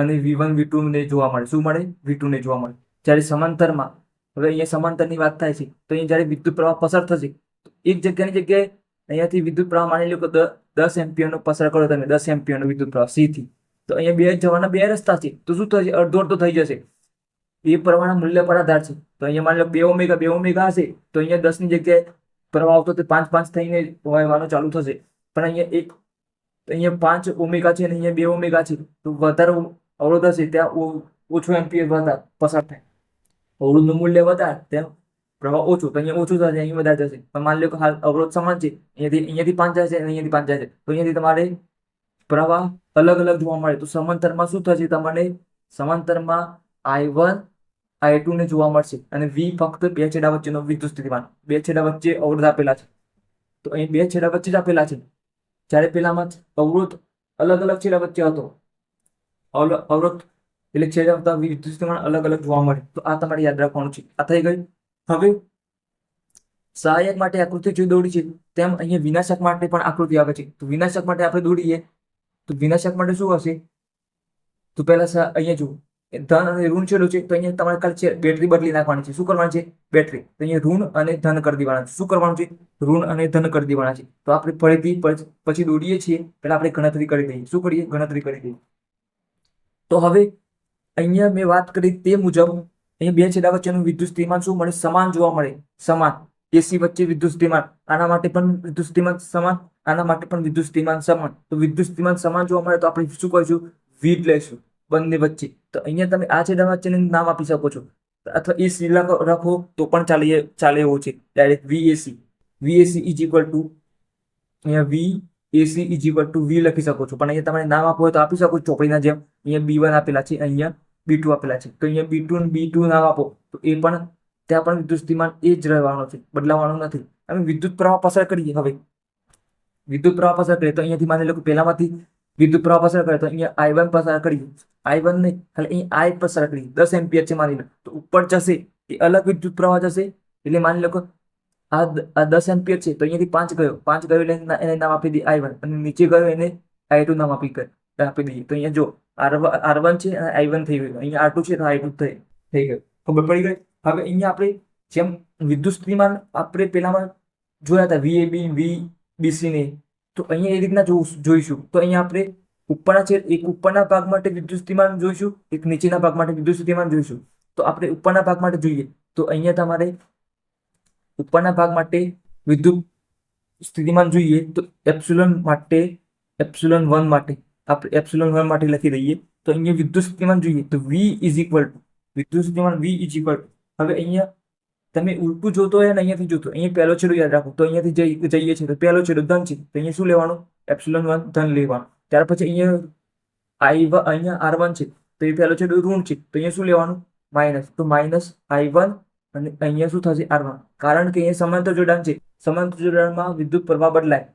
અને V1 V2 ને જોવા મળે. શું મળે? V2 ને જોવા મળે. જ્યારે સમાંતરમાં, હવે અહીંયા સમાંતરની વાત થાય છે, તો અહીંયા જ્યારે વિદ્યુત પ્રવાહ પસાર થશે, તો એક જગ્યાની જગ્યાએ અહીંયાથી વિદ્યુત પ્રવાહ માની લો કે 10 એમ્પિયરનો પસાર કરો તમે, 10 એમ્પિયરનો વિદ્યુત પ્રવાહ C થી, તો અહીંયા બે જવાના બે રસ્તા છે, તો શું થશે? અડધો અડધો થઈ જશે. એ પ્રવાહના મૂલ્ય પર આધાર છે. તો અહીંયા માની લો 2 ઓમેગા હશે, તો અહીંયા 10 ની જગ્યાએ પ્રવાહ આવતો તે 5 થઈને વહેવાનો ચાલુ થશે. પણ અહીંયા 5 ઓમેગા છે અને અહીંયા 2 ઓમેગા છે, તો વધારે અવરોધ હશે ત્યાં ઓછો એમ્પિયર વધારે પસાર થાય. અવરોધનું મૂલ્ય વધારે ત્યાં પ્રવાહ ઓછું, તો અહીંયા ઓછું થશે, અહીં વધારે થશે. પણ માની લો કે હાલ અવરોધ સમાન છે, અહીંયાથી 5 જાય છે અને અહીંયાથી 5 જાય છે, તો અહીંયાથી તમારે પ્રવાહ અલગ અલગ જોવા મળે. તો સમાંતરમાં શું થશે? તમને સમાંતરમાં I1 I2 ને જોવા મળશે અને V ફક્ત બે છેડા વચ્ચેનો વિદ્યુત સ્થિતિમાન, બે છેડા વચ્ચે અવરોધ આપેલા છે, તો અહીં બે છેડા વચ્ચે જ આપેલા છે. જ્યારે પેલામાં અવરોધ અલગ અલગ છેડા વચ્ચે હતો, અવરોધ એટલે છેડા હતા વિદ્યુત સ્થિતિમાન અલગ અલગ જોવા મળે. તો આ તમારે યાદ રાખવાનું છે. આ થઈ ગઈ. હવે સહાયક માટે આકૃતિ જે દોરી છે, તેમ અહીંયા વિનાશક માટે પણ આકૃતિ આવે છે. તો વિનાશક માટે આપણે દોરીએ, તો વિનાશક માટે શું હશે? તો પહેલા અહીંયા જુઓ, ધન અને ઋણ છેડો છે, તો અહીંયા તમારે ખાલી બેટરી બદલી નાખવાની છે. શું કરવાની છે? બેટરી. તો અહીંયા ઋણ અને ધન કરી દેવાના છે. શું કરવાનું છે? ઋણ અને ધન કરી દેવાના છે. તો આપણે ફરીથી પછી દોરીએ છીએ, પહેલા આપણે ગણતરી કરી દઈએ. શું કરીએ? ગણતરી કરી દઈએ. તો હવે અહીંયા મેં વાત કરી તે મુજબ અહીંયા બે છેડા વચ્ચેનું વિદ્યુત સ્થિતિમાન શું મળે? સમાન જોવા મળે. સમાન. એસી વચ્ચે વિદ્યુત સ્થિતિમાન, આના માટે પણ વિદ્યુત સ્થિતિમાન સમાન, આના માટે પણ વિદ્યુત સ્થિતિમાન સમાન. તો વિદ્યુત સ્થિતિમાન સમાન જોવા મળે તો આપણે શું કરીશું? V લઈશું બંને વચ્ચે. તો અહીંયા તમે આ છેડા વચ્ચેનું નામ આપી શકો છો, અથવા એસી રાખો તો પણ ચાલે એવું છે. Direct VAC. VAC is equal two અહીંયા VAC is equal two V લખી શકો છો. પણ અહીંયા તમારે નામ આપવું હોય તો આપી શકો ચોપડીના જેમ. અહીંયા B1 આપેલા છે, અહીંયા B2 આપેલા છે, તો અહીંયા B2 અને B2 નામ આપો તો એ પણ ત્યાં પણ વિદ્યુત સ્થિતિમાન એ જ રહેવાનો છે, બદલાવાનો નથી. હવે વિદ્યુત પ્રવાહ પસાર કરીએ. હવે વિદ્યુત પ્રવાહ પસાર કરીએ તો અહીંયાથી માની લો કે પહેલામાંથી વિદ્યુત પ્રવાહ પસાર કરે તો અહીંયા I1 પસાર કરીએ. I1 નહીં, ખાલી અહીંયા I પસાર કરીએ. 10 એમ્પિયર છે માની લો, તો ઉપર જશે એ અલગ વિદ્યુત પ્રવાહ જશે. એટલે માની લો કે આ 10 એમ્પિયર છે, તો અહીંયાથી 5 ગયો, 5 ગયો એટલે એને નામ આપી દઈએ I1, અને નીચે ગયો એને I2 નામ આપી દઈએ. તો અહીંયા જો R1 છે અને I1 થઈ ગયું, અહીંયા R2 છે તો I2 થઈ ગયું. ખબર પડી ગઈ? હવે અહીંયા આપણે જેમ વિદ્યુત સ્થિતિમાન આપણે પેલામાં જોયા હતા VAB VBC ને, તો અહીંયા એ રીતના જોઈશું. તો અહીંયા આપણે એક ઉપરના ભાગ માટે વિદ્યુત સ્થિતિમાન જોઈશું, એક નીચેના ભાગ માટે વિદ્યુત સ્થિતિમાન જોઈશું. તો આપણે ઉપરના ભાગ માટે જોઈએ, તો અહીંયા તમારે ઉપરના ભાગ માટે વિદ્યુત સ્થિતિમાન જોઈએ તો એપ્સિલોન 1 માટે આપણે એપ્સિલોન 1 માટે લખી દઈએ. તો અહીંયા વિદ્યુત સ્થિતિમાન જોઈએ તો V ઇઝ ઇક્વલ ટુ વિદ્યુત સ્થિતિમાન V ઇઝ ઇક્વલ ટુ, હવે અહીંયા તમે ઉલટું જોતો હોય ને અહીંયાથી જોતો, અહીંયા પહેલો છેડો યાદ રાખો. તો અહીંયાથી જઈએ છીએ તો પહેલો છેડો ધન છે, તો અહીંયા શું લેવાનું? એપ્સિલોન 1 ધન લેવાનું. ત્યાર પછી અહીંયા R1 છે, તો એ પહેલો છેડો ઋણ છે, તો અહીંયા શું લેવાનું? માઇનસ. તો માઇનસ I1 અને અહીંયા શું થશે? R1. કારણ કે અહીંયા સમાંતર જોડાણ છે, સમાંતર જોડાણમાં વિદ્યુત પ્રવાહ બદલાય.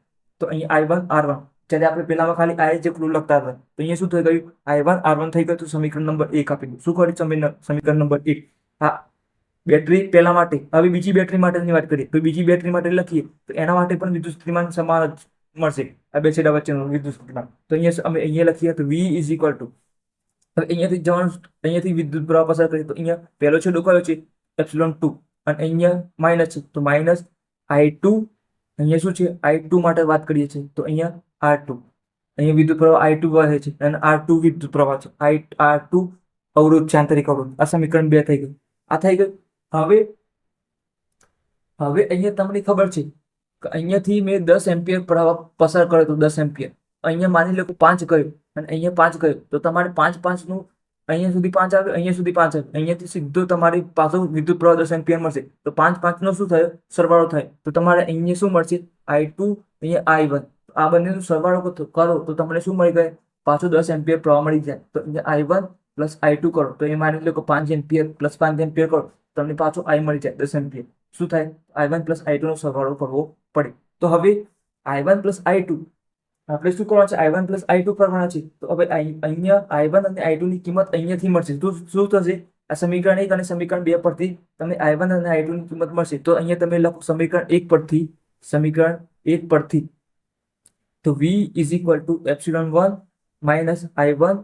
તો અહીંયા I1 R1, જ્યારે આપણે પેલામાં ખાલી I જેટલું લખતા હતા, તો અહીંયા શું થઈ ગયું? I1 R1 થઈ ગયું. તો સમીકરણ નંબર 1 આપી દઉં. શું કર્યું? સમીકરણ નંબર 1. હા, બેટરી પહેલા માટે. હવે બીજી બેટરી માટેની વાત કરીએ તો બીજી બેટરી માટે લખીએ તો એના માટે પણ વિદ્યુત સ્થિતિમાન સમાન જ મળશે, આ બે છેડા વચ્ચેનું વિદ્યુત સ્થિતિમાન. તો અહીંયા લખીએ તો V ઇઝ ઇક્વલ ટુ, હવે અહીંયાથી વિદ્યુત પ્રવાહ પસાર કરીએ તો અહીંયા પહેલો છેડો કયો છે? એપ્સિલોન 2, અને અહીંયા માઇનસ છે, તો માઇનસ I2. અહીંયા શું છે? I2 માટે વાત કરીએ છીએ તો અહીંયા R2, અહીંયા વિદ્યુત પ્રવાહ I2 વહે છે અને R2 વિદ્યુત પ્રવાહ છે. R2 અવરોધ છે, આંતરિક અવરોધ. આ સમીકરણ 2 થઈ ગયું. આ થઈ ગયું. હવે અહીંયા તમને ખબર છે કે અહીંયાથી મેં 10 એમ્પિયર પ્રવાહ પસાર કર્યો તો 10 એમ્પિયર, અહીંયા માની લો કે 5 ગયો અને અહીંયા 5 ગયો, તો તમારે 5 નું અહીંયા સુધી 5 આવે, અહીંયા સુધી 5 આવે, અહીંયાથી સીધો તમારી પાછો વિદ્યુત પ્રવાહ 10 એમ્પિયર મળશે. તો 5 નો શું થયો? સરવાળો થાય. તો તમારે અહીંયા શું મળશે? I2, અહીંયા I1. આ બંનેનો સરવાળો કરો તો તમને શું મળી જાય? પાછો 10 એમ્પિયર પ્રવાહ મળી જાય. તો અહીંયા I1 પ્લસ I2 કરો તો એ માની લો કે 5 એમ્પિયર પ્લસ 5 એમ્પિયર કરો, તમને પાછો I મળી જાય 10 એમ્પિયર. શું થાય? I1 પ્લસ I2 નો સરવાળો કરવો પડે. તો હવે I1 પ્લસ I2 આપણે શું કરવાનું છે? I1 પ્લસ I2 કરવાના છે. તો હવે અહીંયા I1 અને I2 ની કિંમત અહીંયાથી મળશે. તો શું થશે? આ સમીકરણ 1 અને સમીકરણ 2 પરથી તમને I1 અને I2 ની કિંમત મળશે. તો અહીંયા તમે લખો સમીકરણ 1 પરથી તો V is equal to ε1 minus I1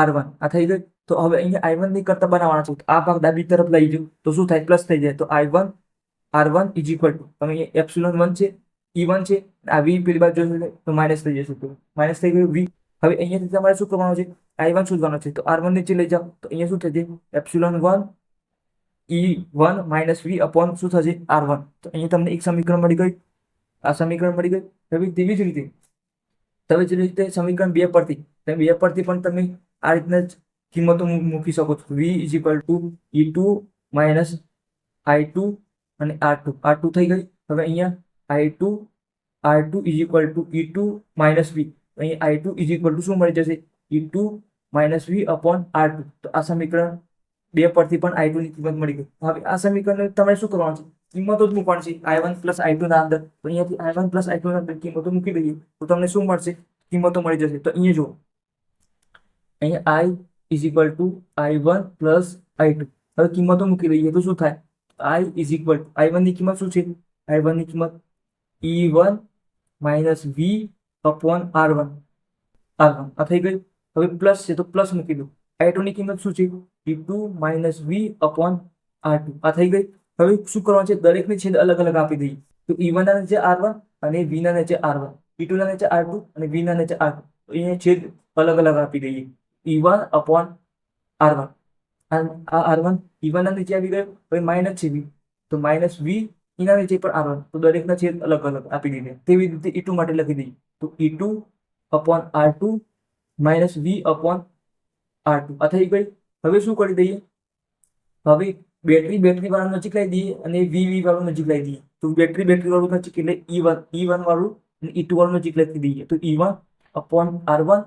R1 આ થઈ ગયું. તો હવે અહીંયા I1 ની કરતા બનાવવાના છે. આ ભાગ ડાબી તરફ લઈ જાઓ તો શું થાય? પ્લસ થઈ જાય. તો I1 R1 is equal two તમે અહીંયા ε1 છે, E1 છે, આ V પેલી બાજુ જશે તો માઇનસ થઈ જશે. તો માઇનસ થઈ ગયું V. હવે અહીંયાથી તમારે શું કરવાનું છે? I1 શોધવાનો છે. તો R1 નીચે લઈ જાઓ તો અહીંયા શું થશે? ε1 E1 માઇનસ V અપોન શું થશે? R1. તો અહીંયા તમને એક સમીકરણ મળી ગયું, આ સમીકરણ મળી ગયું. હવે તેવી જ રીતે સમીકરણ 2 પરથી પણ તમે આ રીતના જ કિંમતો મૂકી શકો છો. V is equal two E2 minus I2 અને R2 થઈ ગઈ. હવે અહીંયા I2 R2 is equal two E2 minus V. અહીંયા I2 ઇઝ ઇક્વલ ટુ શું મળી જશે? E2 minus V upon R2. તો આ સમીકરણ 2 પરથી પણ I2 ની કિંમત મળી ગઈ. હવે આ સમીકરણને તમારે શું કરવાનું છે? કિંમતો જ મૂકવાની છે I1 પ્લસ I2 ના અંદર. તો અહીંયાથી I1 પ્લસ I2 ના અંદર કિંમતો મૂકી દઈએ તો તમને શું મળશે? કિંમતો મળી જશે. તો અહીંયા જુઓ, અહીંયા I is equal two I1 plus I2. હવે કિંમતો મૂકી દઈએ તો શું થાય? I is equal two I1 ની કિંમત શું છે? I1 ની કિંમત E1 minus V upon R1 આ થઈ ગઈ. હવે પ્લસ છે તો પ્લસ મૂકી દો. I2 ની કિંમત શું છે? E2 minus V upon R2 આ થઈ ગઈ. હવે શું કરવાનું છે? દરેકની છેદ અલગ અલગ આપી દઈએ. તો E1 ના નીચે R1 અને V ના નીચે R1, E2 ના નીચે R2 અને V ના નીચે R2. તો અહીંયા છેદ અલગ અલગ આપી દઈએ. E1 અપોન R1, આ R1 E1 ના નીચે આવી ગયો. હવે માઇનસ છે V, તો માઇનસ V એના નીચે પણ R1. તો દરેકના છેદ અલગ અલગ આપી દઈએ. તેવી રીતે E2 માટે લખી દઈએ. તો E2 upon R2 minus V upon R2 આ થઈ ગઈ. હવે શું કરી દઈએ? હવે બેટરી વાળું નજીક લાવી દઈએ અને V વાળું નજીક લાવી દઈએ. તો બેટરી વાળું નજીક એટલે E1 વાળું અને E2 વાળું નજીક લખી દઈએ. તો E1 અપોન R1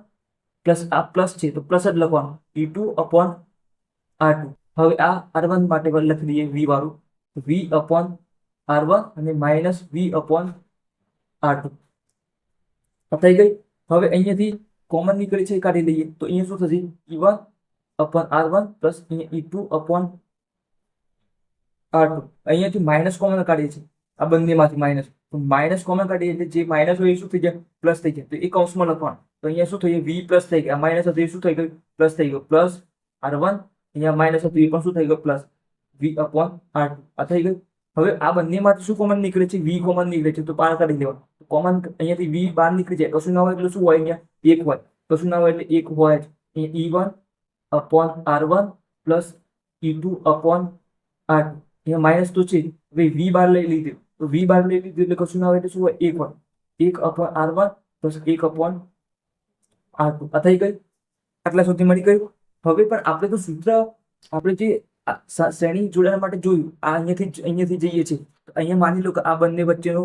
પ્લસ આ પ્લસ છે તો પ્લસ જ લખવાનું. E2 upon R2. હવે આ R1 માટે લખી દઈએ V વાળું. V અપોન R1 અને માઇનસ V અપોન R2 આ થઈ ગઈ. હવે અહીંયાથી કોમન નીકળી છે કાઢી લઈએ. તો અહીંયા શું થશે? E1 અપોન R1 પ્લસ અહીંયા E2 અપોન R2. અહીંયાથી માઇનસ કોમન કાઢીએ છીએ આ બંનેમાંથી માઇનસ. તો માઇનસ કોમન કાઢીએ એટલે જે માઇનસ હોય એ શું થઈ જાય? પ્લસ થઈ જાય. તો એ કૌંસમાં લખવાનું. તો અહીંયા શું થઈ ગયું? V પ્લસ થઈ ગયા. માઇનસ હતું એ શું થઈ ગયું? પ્લસ થઈ ગયું. પ્લસ R1 અહીંયા માઇનસ હતું એ પણ શું થઈ ગયું? પ્લસ V અપોન R2 આ થઈ ગયું. હવે આ બંનેમાંથી શું કોમન નીકળે છે? V કોમન નીકળે છે તો બહાર કાઢી દેવાનું. કોમન અહીંયાથી V બહાર નીકળી જાય. કશું ના હોય એટલે શું હોય? અહીંયા 1 હોય. કશું ના હોય એટલે 1 હોય જ. અહીંયા E1 upon R1 plus E2 upon R2. અહીંયા માઇનસ તો છે. હવે V બાર લઈ લીધું. તો V બાર લઈ લીધું એટલે કશું ના હોય એટલે શું હોય? 1 હોય. 1 upon R1 plus 1 upon R2 આ થઈ ગઈ. આટલા સુધી મળી ગયું. હવે પણ આપણે તો સૂત્ર આપણે જે શ્રેણી જોડાણ માટે જોયું આ અહીંયાથી જઈએ છીએ. તો અહીંયા માની લો કે આ બંને વચ્ચેનો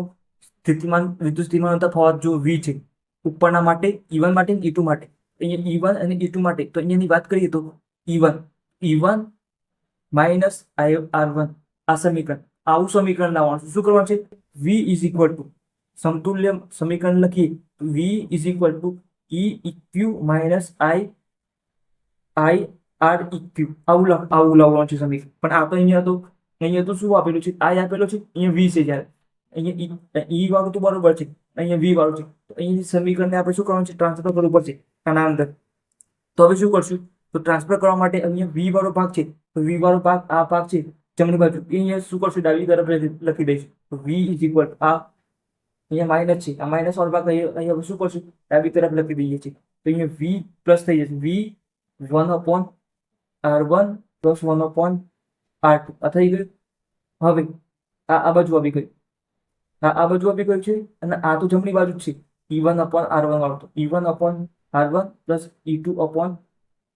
વિદ્યુત સ્થિતિમાન તફાવત જો V છે ઉપરના માટે E1 માટે અને E2 માટે. અહીંયા E1 અને E2 માટે તો અહીંયાની વાત કરીએ તો E1 માઇનસ R1 આ સમીકરણ, આવું સમીકરણ લાવવાનું. શું કરવાનું છે? V ઇઝ ઇક્વલ ટુ સમતુલ્ય સમીકરણ લખીએ તો V is equal two E EQ minus I R EQ આવું લાવવાનું છે સમીકરણ. પણ આ તો અહીંયા તો શું આપેલું છે? I આપેલો છે, અહીંયા V છે. જ્યારે અહીંયા E વાળું તો બરોબર છે, અહીંયા V વાળું છે. તો અહીં સમીકરણને આપણે શું કરવાનું છે? ટ્રાન્સફર કરવું પડશે આના અંદર. તો હવે શું કરશું? તો ટ્રાન્સફર કરવા માટે અહીંયા V વાળો ભાગ છે તો V વાળો ભાગ આ ભાગ છે જમણી બાજુ, અહીંયા શું કરશું? ડાબી તરફ લખી દઈશું. તો V ઇઝ ઇક્વલ ટુ આ અહીંયા માઇનસ છે, આ માઇનસ વાળો ભાગ અહીંયા શું કરશું? ડાબી તરફ લખી દઈએ છીએ. તો અહીંયા V પ્લસ થઈ જશે. V 1 upon R1 plus 1 upon R2 આ થઈ ગયું. હવે આ બાજુ આવી ગઈ, આ બાજુ આવી ગયું છે અને આ તો જમણી બાજુ જ છે. E1 અપોન R1 વાળો તો E1 upon R1 plus E2 upon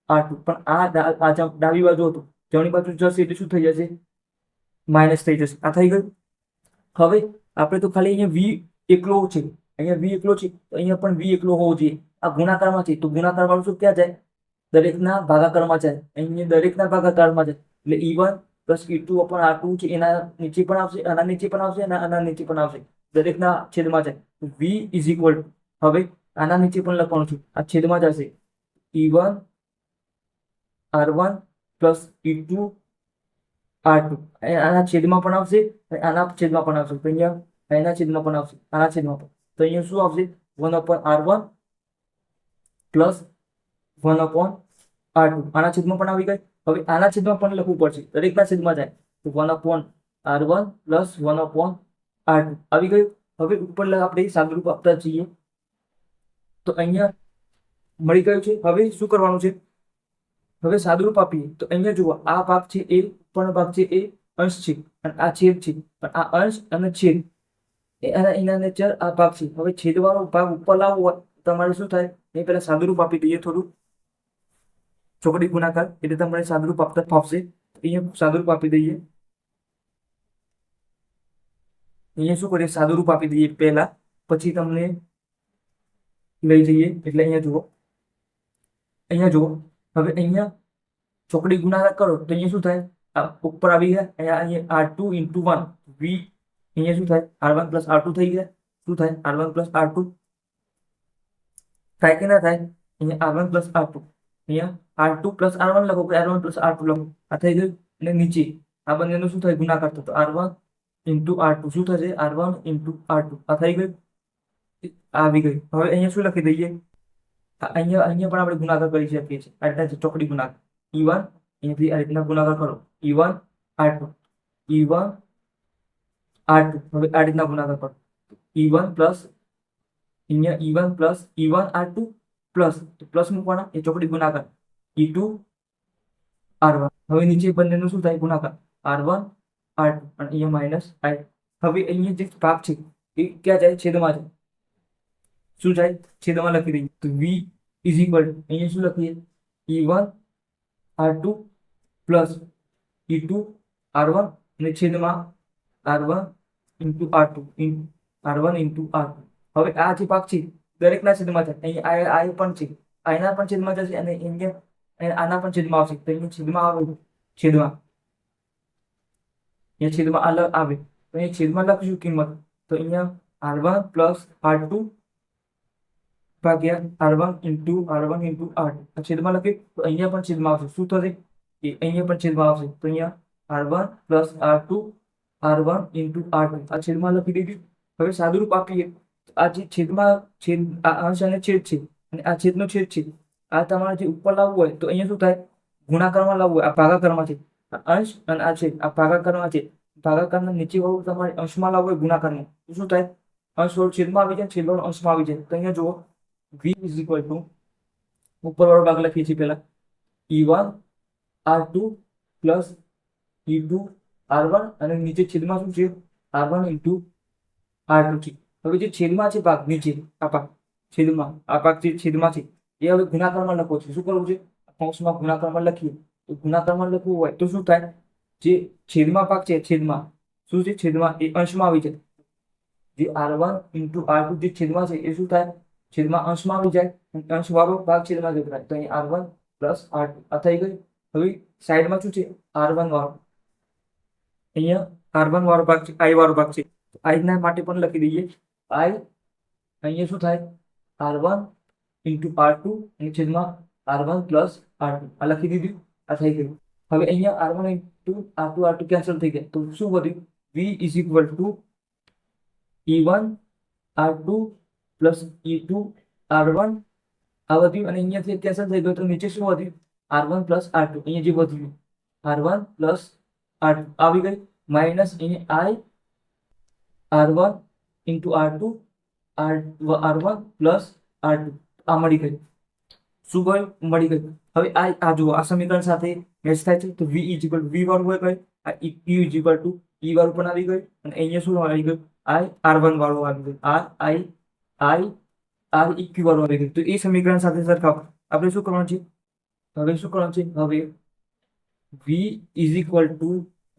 R2. પણ આ ડાબી બાજુ હતું, જમણી બાજુ જશે એટલે શું થઈ જશે? માઇનસ થઈ જશે. આ થઈ ગયું. હવે આપણે તો ખાલી અહીંયા V એકલો છે, અહીંયા V એકલો છે તો અહીંયા પણ V એકલો હોવો જોઈએ. આ ગુણાકારમાં છે તો ગુણાકાર વાળું શું ક્યાં જાય? દરેકના ભાગાકારમાં જાય. અહીંયા દરેકના ભાગાકારમાં જાય એટલે E1 plus E2 upon R2 છે એના નીચે પણ આવશે, આના નીચે પણ આવશે અને આના નીચે પણ આવશે. દરેકના છેદમાં જાય. V ઇઝ ઇક્વલ ટુ હવે આના નીચે પણ લખવાનું છે, આ છેદમાં જશે. E1 R1 plus E2 R2 આના છેદમાં પણ આવશે અને આના છેદમાં પણ આવશે. તો અહીંયા આના છેદમાં પણ આવશે, આના છેદમાં પણ. તો અહીંયા શું આવશે? 1/R1 પ્લસ 1/R2 આના છેદમાં પણ આવી ગઈ. હવે આના છેદમાં પણ લખવું પડશે, દરેકના છેદમાં જાય તો 1/R1 પ્લસ 1/R2 આવી ગયું. હવે ઉપર આપણે સાદુરૂપ આપતા જઈએ તો અહીંયા મળી ગયું છે. હવે શું કરવાનું છે? હવે સાદુરૂપ આપીએ તો અહીંયા જુઓ, આ ભાગ છે એ ઉપરનો ભાગ છે એ અંશ છે અને આ છેદ છે. પણ આ અંશ અને છેદ એના નેચર આ ભાગ છે. હવે છેદવાળો ભાગ ઉપર લાવવો હોય તમારે શું થાય? એ પહેલા સાદુરૂપ આપી દઈએ, થોડું ચોકડી ગુણાકાર, એટલે તમારે સાદુરૂપ આપતા ફાવશે. અહીંયા સાદુરૂપ આપી દઈએ. અહીંયા શું કરીએ? સાદુરૂપ આપી દઈએ પહેલા, પછી તમને લઈ જઈએ. એટલે અહીંયા જુઓ, હવે અહીંયા ચોકડી ગુણાકાર કરો તો અહીંયા શું થાય? આ ઉપર આવી ગયા, અહીંયા R2 × 1 V, અહીંયા શું થાય? R1 પ્લસ R2 થઈ ગયા. શું થાય? R1 પ્લસ R2 થાય કે ના થાય? અહીંયા R1 પ્લસ R2, અહીંયા R2 પ્લસ R1 લખો કે R1 પ્લસ R2 લખો, આ થઈ ગયું. અને નીચે આ બંનેનો શું થાય? ગુણાકાર થતો R1 × R2 શું થશે? R1 × R2 આ થઈ ગયું, આવી ગયું. હવે અહીંયા શું લખી દઈએ? અહીંયા પણ આપણે ગુણાકાર કરી શકીએ છીએ. આ રીતના ચોકડી ગુણાકાર E1 અહીંયાથી આ રીતના ગુણાકાર કરો, E1 R2 E1 R2. હવે આ રીતના ગુણાકાર કરો, E1 પ્લસ અહીંયા E1 plus E1 R2 plus plus મૂકવાના, એ ચોકડી ગુણાકાર E2 R1. હવે નીચે બંનેનું શું થાય? ગુણાકાર R1 R2 અને અહીંયા માઇનસ I. હવે અહીંયા જે ભાગ છે એ ક્યાં જાય? છેદમાં જાય. શું જાય? છેદમાં લખી દઈએ તો V ઇઝ ઇક્વલ ટુ અહીંયા શું લખીએ? E1 R2 plus E2 R1 અને છેદમાં R1 × R2 R1 × R2. હવે આ જે ભાગ છે દરેકના છેદમાં જાય. અહીંયા I પણ છે, આના પણ છેદમાં જશે અને અહીંયા આના પણ છેદમાં આવશે. તો અહીંયા છેદમાં આવે, છેદમાં અહીંયા છેદમાં આવે તો અહીંયા છેદમાં લખીશું કિંમત. તો અહીંયા R1 પ્લસ R2 ભાગ્યા R1 × R2 આ છેદમાં લખીએ તો અહીંયા પણ છેદમાં આવશે. શું થશે? એ અહીંયા પણ છેદમાં આવશે. તો અહીંયા R1 plus R2 R1 × R2 આ છેદમાં લખી દીધું. હવે સાદુરૂપ આપીએ તો આ જે છેદમાં આ અંશ અને છેદ છે અને આ છેદનો છેદ છે, આ તમારે જે ઉપર લાવવું હોય તો અહીંયા શું થાય? ગુણાકારમાં લાવવું હોય, આ ભાગાકારમાં છે. આ અંશ અને આ છેદ આ ભાગાકારમાં છે. ભાગાકારના નીચે વાળું તમારે અંશમાં લાવવું હોય, ગુણાકારમાં, તો શું થાય? અંશ વાળું છેદમાં આવી જાય, છેદ વાળું અંશમાં આવી જાય. તો અહીંયા જુઓ, V ઇઝ ઇક્વલ ટુ ઉપર વાળો ભાગ લખીએ છીએ પહેલા, E1 R2 plus E2 R1 અને નીચે છેદમાં શું છે? R1 × R2 છે. હવે જે છેદમાં છે ભાગ નીચે, આ ભાગ છેદમાં, આ ભાગ જે છેદમાં છે એ હવે ગુણાકારમાં લખવો છે. શું કરવું છે? કૌંસમાં ગુણાકારમાં લખીએ. તો ગુણાકારમાં લખવું હોય તો શું થાય? જે છેદમાં ભાગ છે, છેદમાં શું છે? છેદમાં એ અંશમાં આવી જાય. જે R1 × R2 જે છેદમાં છે એ શું થાય? છેદમાં અંશમાં આવી જાય. અંશ વાળો ભાગ છેદમાં જતો રહે. તો અહીં R1 પ્લસ R2 આ થઈ ગયું. હવે સાઈડમાં શું છે? R1 વાળો, અહીંયા R1 વાળો ભાગ છે, I વાળો ભાગ છે. I ના માટે પણ લખી દઈએ I. અહીંયા શું થાય? R1 × R2 અને છેદમાં R1 પ્લસ R2 આ લખી દીધું, આ થઈ ગયું. હવે અહીંયા R1 × R2 કેન્સલ થઈ ગયા તો શું વધ્યું? V is equal two E1 R2 plus E2 R1 આ વધ્યું અને અહીંયાથી કેન્સલ થઈ ગયું તો નીચે શું વધ્યું? R1 plus R2. અહીંયા જે વધ્યું R1 પ્લસ R2 આવી ગઈ, માઇનસ અહીંયા I R1 × R2 R1 plus R2 આ મળી ગયું. શું ગયું? મળી ગયું. હવે આ જુઓ, આ સમીકરણ સાથે મેચ થાય છે. તો V ઇઝ ઇક્વલ V વાળું હોય ગયું, આ Q is equal two E વાળું પણ આવી ગયું અને અહીંયા શું આવી ગયું? I R1 વાળું આવી ગયું, REQ વાળું આવી ગયું. તો એ સમીકરણ સાથે સરખાવ આપણે શું કરવાનું છે? હવે શું કરવાનું છે? હવે V is equal two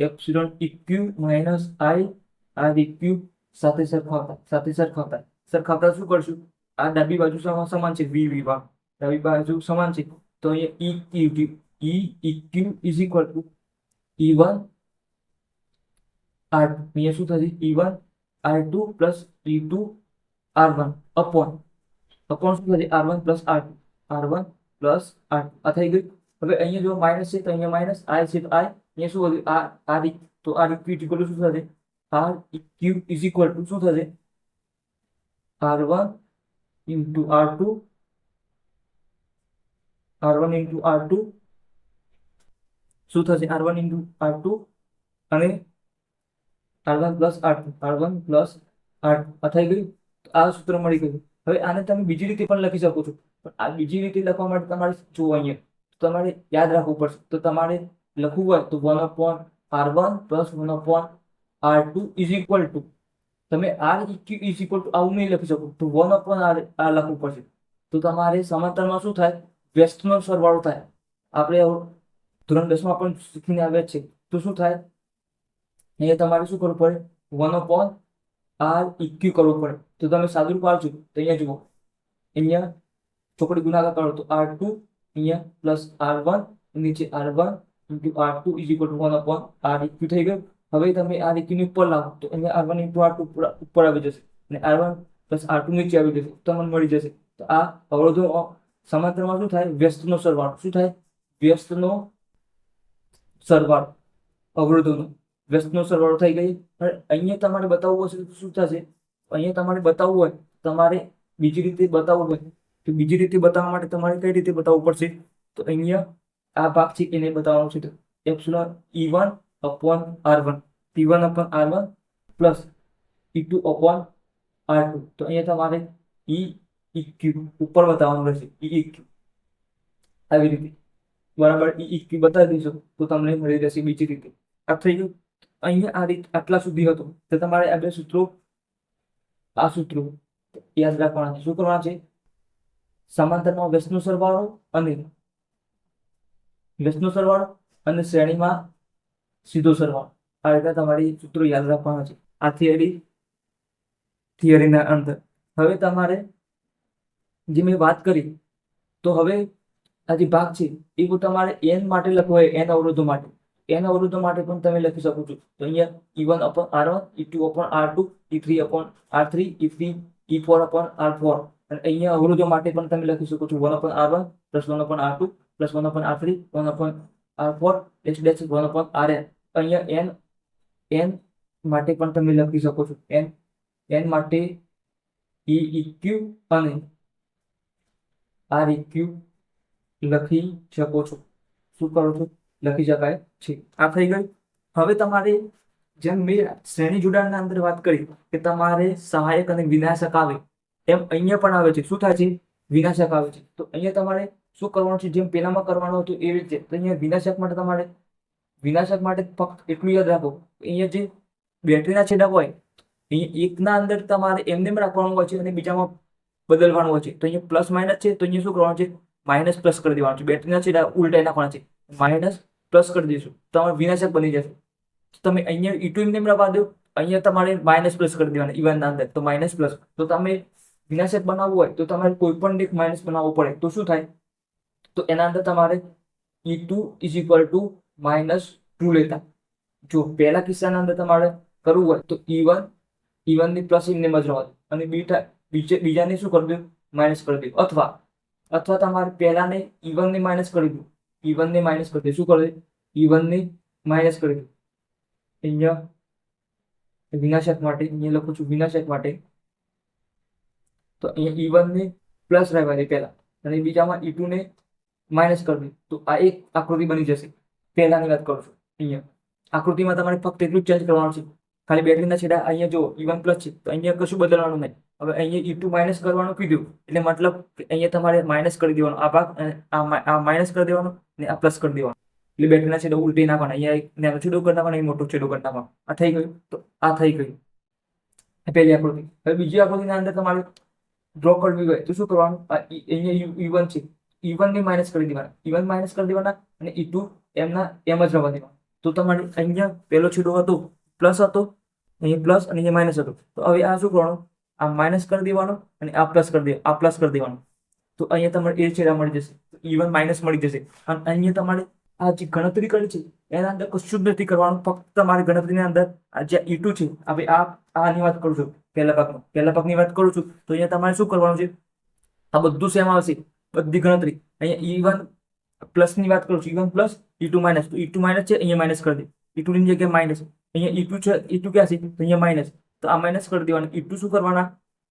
epsilon EQ minus I REQ સાથે સરખાવતા શું કરશું? આ ડાબી બાજુ સમાન છે, V વાળું ડાબી બાજુ સમાન છે. તો અહીંયા EQ is equal two E1 R2 અહીંયા શું થશે? E1 R2 plus E2 R1 upon શું થશે? R1 પ્લસ R2 આ થઈ ગયું. હવે અહીંયા જો માઇનસ છે તો અહીંયા માઇનસ I છે તો I અહીંયા શું હતું આર તો આર ઇક્યુ ઇક્વલ ટુ શું થશે R E Q is equal to શું થશે r1 ઇન્ટુ r2 શું થશે r1 ઇન્ટુ r2 અને r1 પ્લસ r2 થઈ ગયું. આ સૂત્ર મળી ગયું. હવે આને તમે બીજી રીતે પણ લખી શકો છો, પણ આ બીજી રીતે લખવા માટે તમારે જો અહીંયા તમારે યાદ રાખવું પડશે. તો તમારે લખવું હોય તો 1/r1 plus 1/r2 is equal two તમે r EQ is equal two આવું નહીં લખી શકો, તો 1/r લખવું પડશે. તો તમારે સમાંતરમાં શું થાય વ્યસ્તનો સરવાળો થાય. આપણે ધોરણ 10 માં પણ શીખીને આવ્યા છે. તો શું થાય અહીંયા તમારે શું કરવું પડે 1/r ઇક્યુ કરવું પડે. તો તમે સાદું પાડજો તો અહીંયા જુઓ, અહીંયા ચોકડી ગુણાકાર કરો તો r2 અહીંયા પ્લસ r1 નીચે r1 into r2 is equal two 1/r EQ થઈ ગયું. હવે તમે r ઇક્યુ ની ઉપર લાવો તો અહીંયા r1 ઇન્ટુ r2 ઉપર આવી જશે અને r1 પ્લસ r2 નીચે આવી જશે. તમને મળી જશે. તો આ અવરોધો સમાંતરમાં શું થાય વ્યસ્તનો સરવાળો. શું થાય વ્યસ્તનો સરવાળો, અવરોધોનો વ્યસ્તનો સરવાળો થઈ ગઈ. અહીંયા તમારે બતાવવું હશે તો શું થશે, અહીંયા તમારે બતાવવું હોય તમારે બીજી રીતે બતાવવું હોય તો બીજી રીતે બતાવવા માટે તમારે કઈ રીતે બતાવવું પડશે, તો અહીંયા આ ભાગ છે એને બતાવવાનો છે. તો epsilon E1 upon R1 P1 upon R1 plus E2 upon R2. તો અહીંયા તમારે EQ ઉપર બતાવવાનું રહેશે. EQ આવી રીતે બરાબર EQ બતાવી દઈશું તો તમને મળી જશે બીજી રીતે. આ થઈ ગયું. અહીંયા આ રીત આટલા સુધી હતું. તો તમારે આ બે સૂત્રો યાદ રાખવાના છે. શું કરવાના છે સમાંતરમાં વ્યસ્તનો સરવાળો અને શ્રેણીમાં સીધો સરવાળો. આ રીતે તમારી સૂત્રો યાદ રાખવાના છે. આ થિયરીના અંદર. હવે તમારે જે મેં વાત કરી તો હવે આ જે ભાગ છે એ તમારે n માટે લખવો હોય, n અવરોધો માટે પણ તમે લખી શકો છો. તો અહીંયા E1 upon R1 E2 upon R2 E3 upon R3 E4 upon R4 અને અહીંયા અવરોધો માટે પણ તમે લખી શકો છો 1 upon R1 plus 1 upon R2 plus 1 upon R3 1 upon R4 dash 1 upon Rn. અહીંયા n માટે પણ તમે લખી શકો છો. n માટે EQ અને REQ લખી શકો છો. શું કરો છો લખી શકાય છે. આ થઈ ગયું. હવે તમારે જેમ મેં શ્રેણી જોડાણના અંદર વાત કરી કે તમારે સહાયક અને વિનાશક આવે એમ અહીંયા પણ આવે છે. શું થાય છે વિનાશક આવે છે. તો અહીંયા તમારે શું કરવાનું છે જેમ પેલામાં કરવાનું હતું એવી રીતે. તો અહીંયા વિનાશક માટે ફક્ત એટલું યાદ રાખો, અહીંયા જે બેટરીના છેડા હોય અહીંયા એકના અંદર તમારે એમને રાખવાનું હોય છે અને બીજામાં બદલવાનું હોય છે. તો અહીંયા પ્લસ માઇનસ છે તો અહીંયા શું કરવાનું છે માઇનસ પ્લસ કરી દેવાનું છે. બેટરીના છેડા ઉલટાઈ નાખવાના છે, માઇનસ પ્લસ કરી દઈશું તમારે વિનાશક બની જશે. તમે અહીંયા E2 એમને રાખવા દો, અહીંયા તમારે માઇનસ પ્લસ કરી દેવાના E1 ના અંદર. તો માઇનસ પ્લસ. તો તમે વિનાશક બનાવવું હોય તો તમારે કોઈ પણ એક માઇનસ બનાવવો પડે. તો શું થાય તો એના અંદર તમારે E2 ઇઝ ઇક્વલ ટુ -2 લેતા. જો પહેલા કિસ્સાના અંદર તમારે કરવું હોય તો E1 ની પ્લસ એમને જ રહેવા દો અને બીજાને શું કરી દો માઇનસ કરી દો. અથવા તમારે પહેલાને E1 ને માઇનસ કરી દો, શું કરે E1 ને માઇનસ કરી દો. અહીંયા વિનાશક માટે અહીંયા લખું છું વિનાશક માટે. તો અહીંયા E1 ને પ્લસ રહેવા દે પહેલા અને બીજામાં E2 ને માઇનસ કરી દે. તો આ એક આકૃતિ બની જશે. પહેલાની વાત કરું છું. અહીંયા આકૃતિમાં તમારે ફક્ત એટલું જ ચેન્જ કરવાનું છે. ખાલી બેટરીના છેડા અહીંયા જો E1 પ્લસ છે તો અહીંયા કશું બદલવાનું નહીં. હવે અહીંયા E2 માઇનસ કરવાનું કીધું એટલે મતલબ અહીંયા તમારે માઇનસ કરી દેવાનું. આ ભાગ આ માઇનસ કરી દેવાનો અને આ પ્લસ કરી દેવાનું. એટલે બેટરીના છેડા ઉલટી નાખવાના. અહીંયા એક નાનો છેડો કરી નાખવાનો, અહીં મોટો છેડો કરી નાખવાનો. આ થઈ ગયું. તો આ થઈ ગયું પહેલી આકૃતિ. હવે બીજી આકૃતિના અંદર તમારે ડ્રો કરવી હોય તો શું કરવાનું, અહીંયા E1 છે, E1 ને માઇનસ કરી દેવાના, E1 માઇનસ કરી દેવાના અને E2 એમના એમ જ રહેવા દેવાના. તો તમારે અહીંયા પહેલો છેડો હતો પ્લસ હતો, અહીંયા પ્લસ અને અહીંયા માઇનસ હતો. તો હવે આ શું કરવાનું, આ માઇનસ કરી દેવાનો અને આ પ્લસ કરી દેવાનું. તો અહીંયા તમારે એ છેડા મળી જશે. E1 માઇનસ મળી જશે. અને અહીંયા તમારે આ જે ગણતરી કરી છે એના અંદર કશું જ નથી કરવાનું. ફક્ત તમારી ગણતરીની અંદર આ જે E2 છે, હવે આની વાત કરું છું પહેલા ભાગની વાત કરું છું. તો અહીંયા તમારે શું કરવાનું છે, આ બધું સેમ આવશે, બધી ગણતરી. અહીંયા E1 પ્લસની વાત કરું છું, E1 પ્લસ E2 માઇનસ, તો E2 માઇનસ છે અહીંયા માઇનસ કરી દે, E2 ની જગ્યાએ માઇનસ, અહીંયા E2 છે, E2 ક્યાં છે તો અહીંયા માઇનસ, તો આ માઇનસ કરી દેવાના, E2 શું કરવાના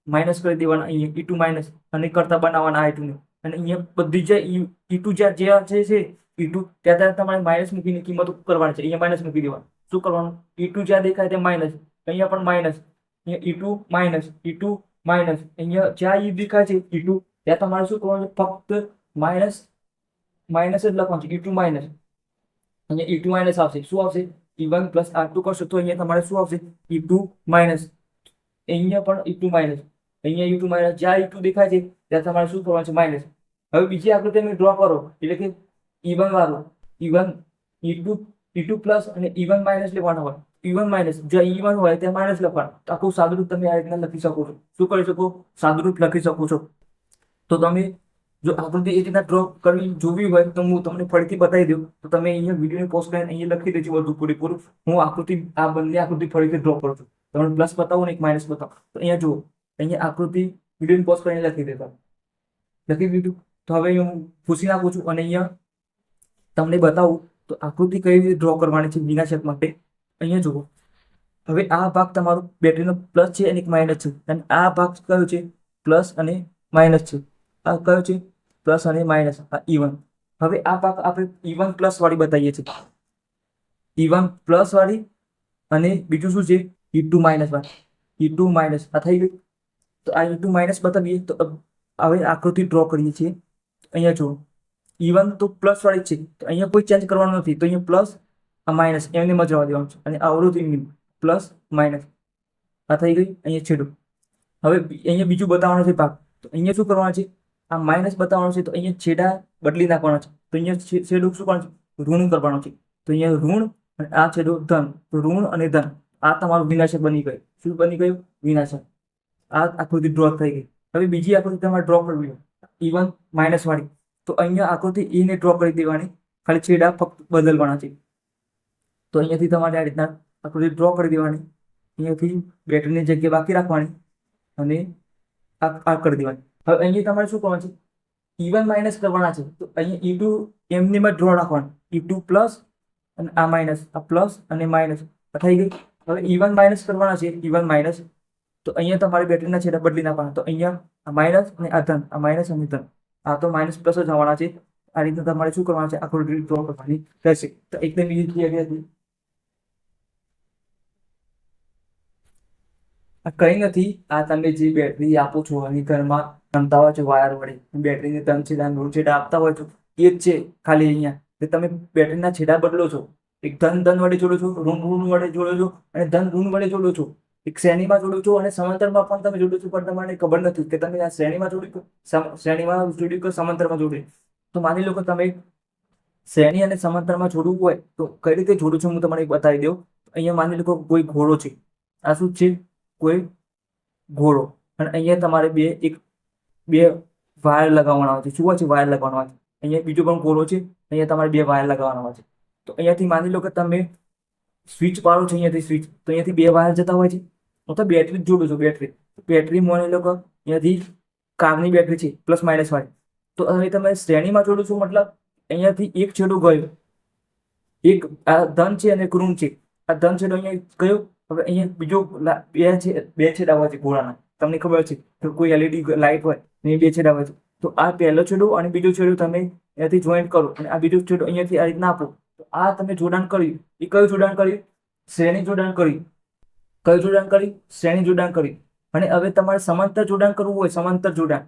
માઇનસ કરી દેવાના, અહીંયા E2 માઇનસ અને કરતા બનાવવાના I2 ને, અને અહીંયા બધી જે E2 જ્યાં છે E2 ત્યાં તમારે માઇનસ મૂકીને કિંમત કરવાની છે, અહીંયા માઇનસ મૂકી દેવાનું, શું કરવાનું E2 જ્યાં દેખાય ત્યાં માઇનસ, અહીંયા પણ માઇનસ, અહીંયા E2 માઇનસ, E2 માઇનસ, અહીંયા જ્યાં E દેખાય છે E2 ત્યાં તમારે શું કરવાનું છે, ફક્ત માઇનસ માઇનસ જ લખવાનું છે, E2 માઇનસ, અહીંયા E2 માઇનસ આવશે, શું આવશે E1 પ્લસ R2 કરશો તો અહીંયા તમારે શું આવશે E2 માઇનસ, અહીંયા પણ E2 માઇનસ, અહીંયા E2 માઇનસ, જ્યાં E2 દેખાય છે ત્યાં તમારે શું કરવાનું છે માઇનસ. હવે બીજી આકૃતિ તમે ડ્રો કરો એટલે કે E1 વાળો, E2 પ્લસ અને E1 માઇનસ લેવાનો હોય, E1 માઇનસ જ્યાં E1 હોય ત્યાં માઇનસ લખવાનું, તો આખું સાદુરૂપ તમે આ રીતના લખી શકો છો, શું કરી શકો સાદુરૂપ લખી શકો છો. તો તમે જો આકૃતિ એ રીતના ડ્રો કરવી જોવી હોય તો હું તમને ફરીથી બતાવી દઉં, તો તમે અહીંયા વિડીયોની પોસ્ટ કરીને અહીંયા લખી દેજો બધું પૂરેપૂરું, હું આકૃતિ આ બંને આકૃતિ ફરીથી ડ્રો કરું છું, તમને પ્લસ બતાવું ને એક માઇનસ બતાવું, તો અહીંયા જુઓ અહીંયા આકૃતિ વિડીયોની પોસ્ટ કરીને લખી દીધું. તો હવે હું પૂછી નાખું છું અને અહીંયા તમને બતાવું તો આકૃતિ કઈ રીતે ડ્રો કરવાની છે વિનાશક માટે. અહીંયા જુઓ, હવે આ ભાગ તમારો બેટરીનો પ્લસ છે અને એક માઇનસ છે, અને આ ભાગ કયો છે પ્લસ અને માઇનસ છે, આ કયો છે પ્લસ અને માઇનસ, આ E1. હવે આ ભાગ આપણે E1 પ્લસ વાળી બતાવીએ છીએ, E1 પ્લસ વાળી, અને બીજું શું છે E2 માઇનસ વાળી, E2 માઇનસ આ થઈ ગયું. તો આ E2 માઇનસ બતાવીએ તો હવે આકૃતિ ડ્રો કરીએ છીએ. અહીંયા જુઓ E1 તો પ્લસ વાળી છે, તો અહીંયા કોઈ ચેન્જ કરવાનું નથી, તો અહીંયા પ્લસ આ માઇનસ એમને મજવા દેવાનું છે, અને અવરોધ એમની પ્લસ માઇનસ આ થઈ ગઈ. અહીંયા છેડો, હવે અહીંયા બીજું બતાવવાનું છે ભાગ, તો અહીંયા શું કરવાનું છે આ માઇનસ બતાવવાનું છે, તો અહીંયા છેડા બદલી નાખવાનો છે, તો અહીંયા છેડો શું કરવાનું છે ઋણ કરવાનું છે, તો અહીંયા ઋણ અને આ છેડો ધન, તો ઋણ અને ધન આ તમારું વિનાશક બની ગયું. શું બની ગયું વિનાશક. આ આકૃતિ ડ્રો થઈ ગઈ. હવે બીજી આકૃતિ તમારે ડ્રો કરવી હોય E1 માઇનસ વાળી, તો અહીંયા આકૃતિ E ને ડ્રો કરી દેવાની, ખાલી છેડા ફક્ત બદલવાના છે. તો અહીંયાથી તમારે આ રીતના આકૃતિ ડ્રો કરી દેવાની, અહીંયાથી બેટરીની જગ્યા બાકી રાખવાની અને આ કરી દેવાની. હવે અહીંયા તમારે શું કરવાનું છે E1 માઇનસ કરવાના છે, તો અહીંયા E2 એમની માં ડ્રો રાખવાનું, E2 પ્લસ અને આ માઇનસ, આ પ્લસ અને માઇનસ થઈ ગઈ. હવે E1 માઇનસ કરવાના છે, E1 માઇનસ, તો અહીંયા તમારી બેટરીના છેડા બદલી નાખવાના, તો અહીંયા આ માઇનસ અને આ ધન, આ માઇનસ અને ધન, આ તો માઇનસ પ્લસ જ આવવાના છે. આ રીતે તમારે શું કરવાનું છે આકૃતિ ડ્રો કરવાની રહેશે. તો એકદમ ઈઝી હતી. આ કઈ નથી, આ તમે જે બેટરી આપો છો અને ઘરમાં રમતા હોય છો વાયર વડે, બેટરીને ધન છેડા ઋણ છેડા આપતા હોય છો, એ જ છે. ખાલી અહીંયા તમે બેટરીના છેડા બદલો છો, એક ધન વડે જોડો છો, ઋણ વડે જોડો છો, અને ધન ઋણ વડે જોડો છો, એક શ્રેણીમાં જોડો છો અને સમાંતરમાં પણ તમે જોડો છો, પણ તમને ખબર નથી કે તમે આ શ્રેણીમાં જોડ્યું કે સમાંતરમાં જોડ્યું. તો માની લો કે તમે શ્રેણી અને સમાંતરમાં જોડવું હોય તો કઈ રીતે જોડું છું હું તમને બતાવી દઉં. અહીંયા માની લો કે કોઈ ઘોડો છે, આ શું છે કોઈ ઘોડો, અને અહીંયા તમારે બે વાયર લગાવવાના હોય છે. શું હોય છે વાયર લગાવવાના હોય છે. અહીંયા બીજો પણ ઘોડો છે, અહીંયા તમારે બે વાયર લગાવવાના હોય છે. તો અહીંયાથી માની લો કે તમે સ્વિચ પાડો છો, અહીંયાથી સ્વિચ, તો અહીંયાથી બે વાયર જતા હોય છે, તો બેટરી જ જોડો છો. બેટરી માની લો કે અહીંયાથી કારની બેટરી છે પ્લસ માઇનસ વાળી, તો હવે તમે શ્રેણીમાં જોડો છો, મતલબ અહીંયાથી એક છેડો ગયો, એક આ ધન છે અને ઋણ છે, આ ધન છેડો અહીંયા ગયો. હવે અહીંયા બીજો બે છેડા હોય છે ઘોડાના, તમને ખબર છે તો કોઈ LED લાઇટ હોય ને બે છેડા હોય છે, તો આ પહેલો છેડો અને બીજો છેડો તમે અહીંયાથી જોઈન્ટ કરો, અને આ બીજો છેડો અહીંયાથી આ રીતના આપો, તો આ તમે જોડાણ કર્યું. એ કયું જોડાણ કર્યું? શ્રેણી જોડાણ કર્યું. કયું જોડાણ કર્યું? શ્રેણી જોડાણ કર્યું. અને હવે તમારે સમાંતર જોડાણ કરવું હોય, સમાંતર જોડાણ,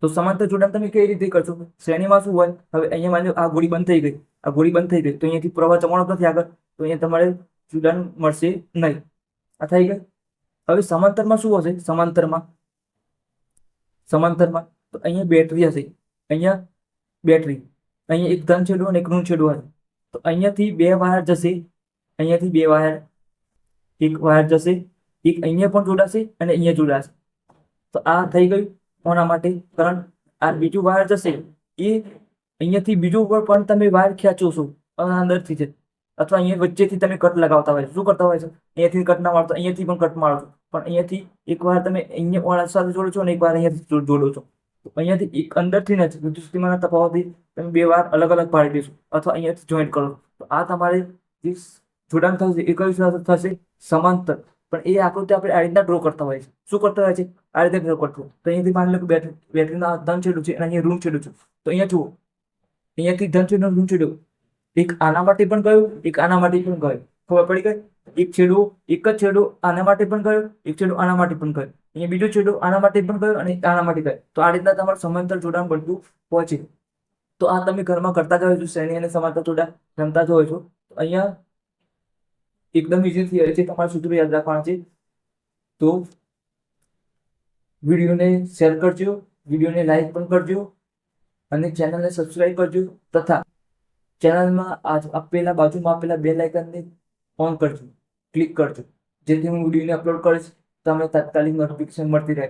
તો સમાંતર જોડાણ તમે કઈ રીતે કરશો? શ્રેણીમાં શું હોય, હવે અહીંયા માની લો આ ગોળી બંધ થઈ ગઈ, આ ગોળી બંધ થઈ ગઈ, તો અહીંયાથી પ્રવાહ જવાનો નથી આગળ, તો અહીંયા તમારે જોડાણ મળશે નહીં. આ થઈ ગયું. હવે સમાંતરમાં શું હશે? સમાંતરમાં તો અહીંયા બેટરી હશે, અહીંયા બેટરી, અહીંયા એક ધન છેડો અને એક ઋણ છેડો હશે, તો અહીંયાથી બે વાયર જશે, અહીંયાથી બે વાયર, એક વાયર જશે, એક અહીંયા પણ જોડાશે અને અહીંયા જોડાશે. તો આ થઈ ગયું કોના માટે? કરંટ. આ બીજું વાયર જશે, એ અહીંયાથી બીજું પણ તમે વાયર ખેંચો છો અંદરથી છે, અથવા અહીંયા વચ્ચેથી તમે કટ લગાવતા હોય છો. શું કરતા હોય છો? અહીંયાથી કટ ના મારતો, અહીંયાથી પણ કટ મારો છો, પણ અહીંયાથી એક વાર તમે અહીંયા વાળા સાથે જોડો છો અને એક વાર અહીંયાથી જોડો છો. તો અહીંયાથી એક અંદરથી નથી, વિદ્યુત સ્થિતિમાનના તફાવતથી તમે 2 વાર અલગ અલગ પાડી દેશો અથવા અહીંયાથી જોઈન્ટ કરો તો આ તમારે જે જોડાણ થશે એ કઈ સાથે થશે? સમાંતર. પણ એ આકૃતિ આપણે આ રીતના ડ્રો કરતા હોય છે. શું કરતા હોય છે? આ રીતે ડ્રો કરતું હોય. તો અહીંયાથી માની લો કે બેટરીનું આ ધન છેડું છે અને અહીંયા ઋણ છેડું છે. તો અહીંયા જુઓ, અહીંયાથી ધન છેડું ઋણ છેડું, એક આના માટે પણ ગયું, એક આના માટે પણ ગયું. ખબર પડી ગઈ? એક જ છેડો આના માટે પણ ગયો, એક છેડો આના માટે પણ ગયો, અહીંયા બીજો છેડો આના માટે પણ ગયો અને આના માટે ગયો. તો આ રીતના તમારું સમાંતર જોડાણ બનતું હોય છે. તો આ તમે ઘરમાં કરતા જ હોય છો, શ્રેણી અને સમાંતર જોડાણ રમતા જ હોય છો. તો અહીંયા એકદમ ઇઝી થિયરી છે, તમારે સૂત્રો યાદ રાખવાના છે. તો વિડીયોને શેર કરજો, વિડીયોને લાઈક પણ કરજો અને ચેનલને સબસ્ક્રાઇબ કરજો તથા ચેનલમાં આપેલા બાજુમાં આપેલા બેલ આઇકનને ઓન કરજો, ક્લિક કરજો, જેથી હું વિડીયોને અપલોડ કરીશ તમને તાત્કાલિક નોટિફિકેશન મળતી રહે.